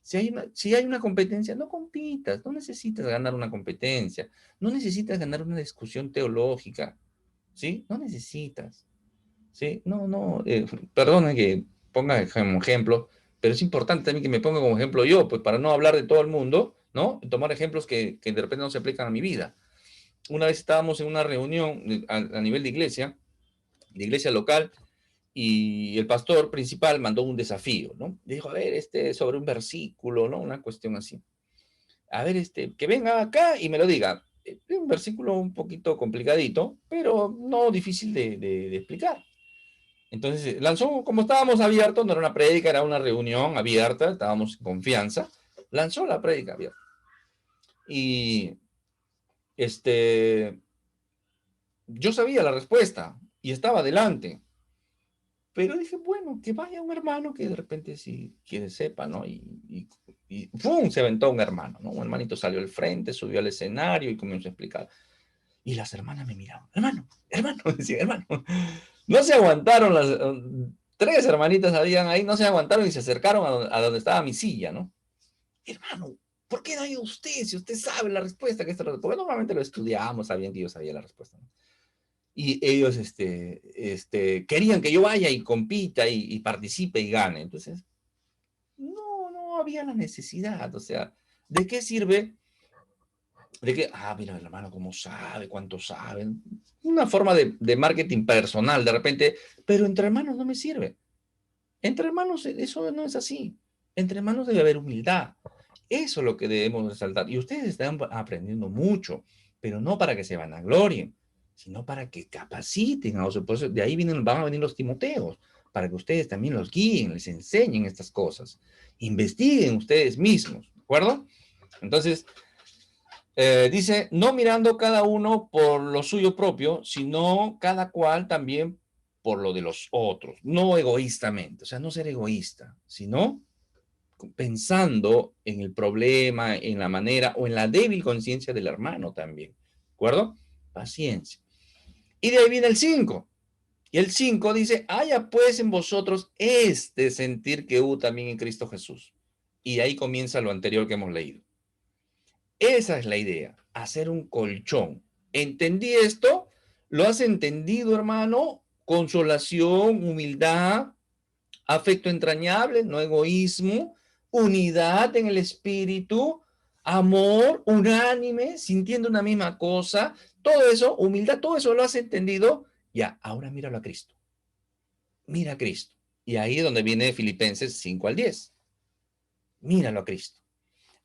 Speaker 1: Si hay una competencia, no compitas, no necesitas ganar una competencia, no necesitas ganar una discusión teológica, ¿sí? No necesitas, ¿sí? No, perdona que ponga como ejemplo, pero es importante también que me ponga como ejemplo yo, pues para no hablar de todo el mundo, ¿no? Tomar ejemplos que de repente no se aplican a mi vida. Una vez estábamos en una reunión a nivel de iglesia local, y el pastor principal mandó un desafío, ¿no? Dijo, a ver, sobre un versículo, ¿no? Una cuestión así. A ver, que venga acá y me lo diga. Un versículo un poquito complicadito, pero no difícil de explicar. Entonces lanzó, como estábamos abiertos, no era una prédica, era una reunión abierta, estábamos en confianza, lanzó la prédica abierta. Y yo sabía la respuesta y estaba adelante. Pero dije, bueno, que vaya un hermano que de repente si quiere sepa, ¿no? Y ¡pum! Se aventó un hermano, ¿no? Un hermanito salió al frente, subió al escenario y comenzó a explicar. Y las hermanas me miraban, hermano, decía, hermano. No se aguantaron tres hermanitas habían ahí, no se aguantaron y se acercaron a donde estaba mi silla, ¿no? Hermano, ¿por qué no ha ido usted si usted sabe la respuesta? Porque normalmente lo estudiamos, sabían que yo sabía la respuesta, ¿no? Y ellos querían que yo vaya y compita y participe y gane. Entonces, no había la necesidad. O sea, ¿de qué sirve? De que, mira, el hermano, cómo sabe, cuánto saben. Una forma de marketing personal, de repente, pero entre hermanos no me sirve. Entre hermanos eso no es así. Entre hermanos debe haber humildad. Eso es lo que debemos resaltar. Y ustedes están aprendiendo mucho, pero no para que se vanaglorien, sino para que capaciten a otros. Por eso de ahí van a venir los Timoteos, para que ustedes también los guíen, les enseñen estas cosas. Investiguen ustedes mismos, ¿de acuerdo? Entonces, dice, no mirando cada uno por lo suyo propio, sino cada cual también por lo de los otros, no egoístamente, o sea, no ser egoísta, sino pensando en el problema, en la manera o en la débil conciencia del hermano también. ¿De acuerdo? Paciencia. Y de ahí viene el 5. Y el 5 dice, haya pues en vosotros este sentir que hubo también en Cristo Jesús. Y ahí comienza lo anterior que hemos leído. Esa es la idea, hacer un colchón. ¿Entendí esto? ¿Lo has entendido, hermano? Consolación, humildad, afecto entrañable, no egoísmo, unidad en el espíritu, Amor, unánime, sintiendo una misma cosa, todo eso, humildad, todo eso lo has entendido. Ya, ahora míralo a Cristo. Mira a Cristo. Y ahí es donde viene Filipenses 5 al 10. Míralo a Cristo.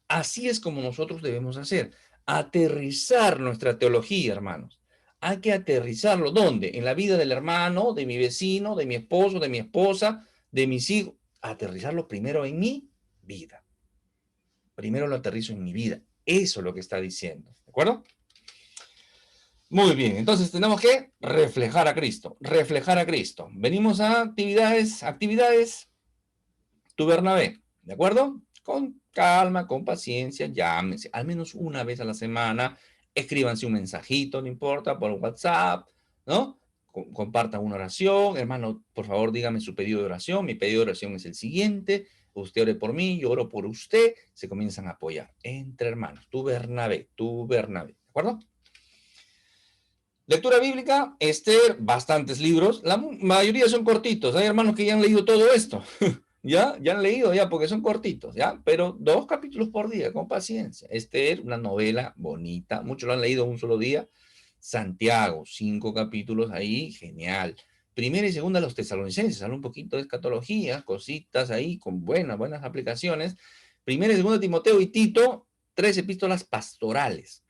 Speaker 1: Así es como nosotros debemos hacer. Aterrizar nuestra teología, hermanos. Hay que aterrizarlo. ¿Dónde? En la vida del hermano, de mi vecino, de mi esposo, de mi esposa, de mis hijos. Aterrizarlo primero en mi vida. Primero lo aterrizo en mi vida. Eso es lo que está diciendo. ¿De acuerdo? Muy bien, entonces tenemos que reflejar a Cristo, reflejar a Cristo. Venimos a actividades, tu Bernabé, ¿de acuerdo? Con calma, con paciencia, llámense, al menos una vez a la semana, escríbanse un mensajito, no importa, por WhatsApp, ¿no? Compartan una oración, hermano, por favor dígame su pedido de oración, mi pedido de oración es el siguiente, usted ore por mí, yo oro por usted, se comienzan a apoyar, entre hermanos, tu Bernabé, ¿de acuerdo? Lectura bíblica, Esther, bastantes libros, la mayoría son cortitos, hay hermanos que ya han leído todo esto, ya han leído ya porque son cortitos, ya, pero 2 capítulos por día, con paciencia. Esther, una novela bonita, muchos lo han leído en un solo día. Santiago, 5 capítulos ahí, genial. Primera y segunda los tesalonicenses, habla un poquito de escatología, cositas ahí con buenas aplicaciones. Primera y segunda Timoteo y Tito, 3 epístolas pastorales.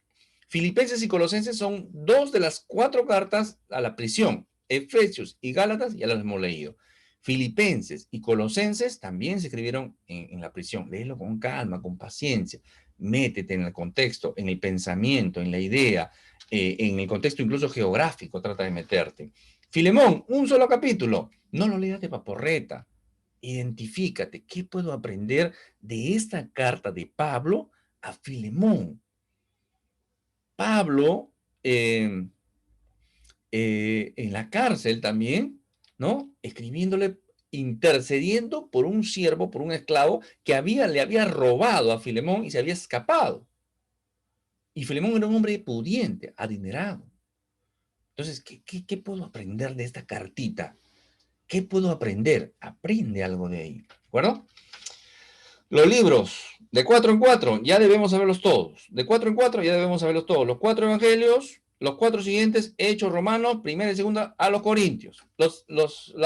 Speaker 1: Filipenses y Colosenses son 2 de las 4 cartas a la prisión. Efesios y Gálatas ya las hemos leído. Filipenses y Colosenses también se escribieron en la prisión. Léelo con calma, con paciencia. Métete en el contexto, en el pensamiento, en la idea, en el contexto incluso geográfico, trata de meterte. Filemón, un solo capítulo. No lo leas de paporreta. Identifícate. ¿Qué puedo aprender de esta carta de Pablo a Filemón? Pablo, eh, en la cárcel también, ¿no? Escribiéndole, intercediendo por un siervo, por un esclavo que le había robado a Filemón y se había escapado. Y Filemón era un hombre pudiente, adinerado. Entonces, ¿qué puedo aprender de esta cartita? ¿Qué puedo aprender? Aprende algo de ahí, ¿de acuerdo? Los libros, de 4 en 4, ya debemos saberlos todos. De 4 en 4, ya debemos saberlos todos. Los 4 evangelios, los 4 siguientes, Hechos, Romanos, primera y segunda, a los Corintios. Las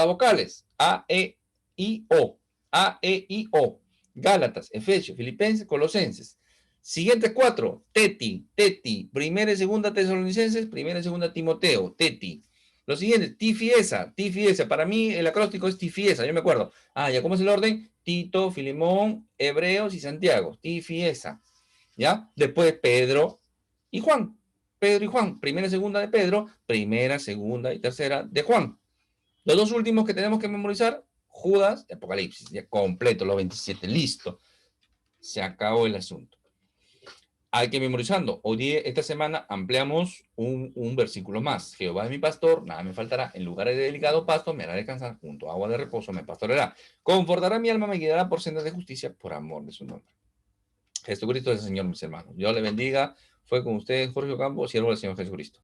Speaker 1: vocales, A, E, I, O. A, E, I, O. Gálatas, Efesios, Filipenses, Colosenses. Siguientes 4, Teti, primera y segunda Tesalonicenses, primera y segunda Timoteo, Teti. Los siguientes, Tifiesa. Para mí el acróstico es Tifiesa, yo me acuerdo. ¿Ya cómo es el orden? Tito, Filemón, Hebreos y Santiago. Tifiesa. ¿Ya? Después Pedro y Juan. Pedro y Juan. Primera y segunda de Pedro. Primera, segunda y tercera de Juan. Los 2 últimos que tenemos que memorizar, Judas y Apocalipsis. Ya completo, los 27. Listo. Se acabó el asunto. Hay que ir memorizando. Hoy, esta semana, ampliamos un versículo más. Jehová es mi pastor, nada me faltará. En lugares de delicado pasto me hará descansar, junto a agua de reposo me pastoreará. Confortará mi alma, me guiará por sendas de justicia, por amor de su nombre. Jesucristo es el Señor, mis hermanos. Dios le bendiga. Fue con ustedes Jorge Ocampo, siervo del Señor Jesucristo.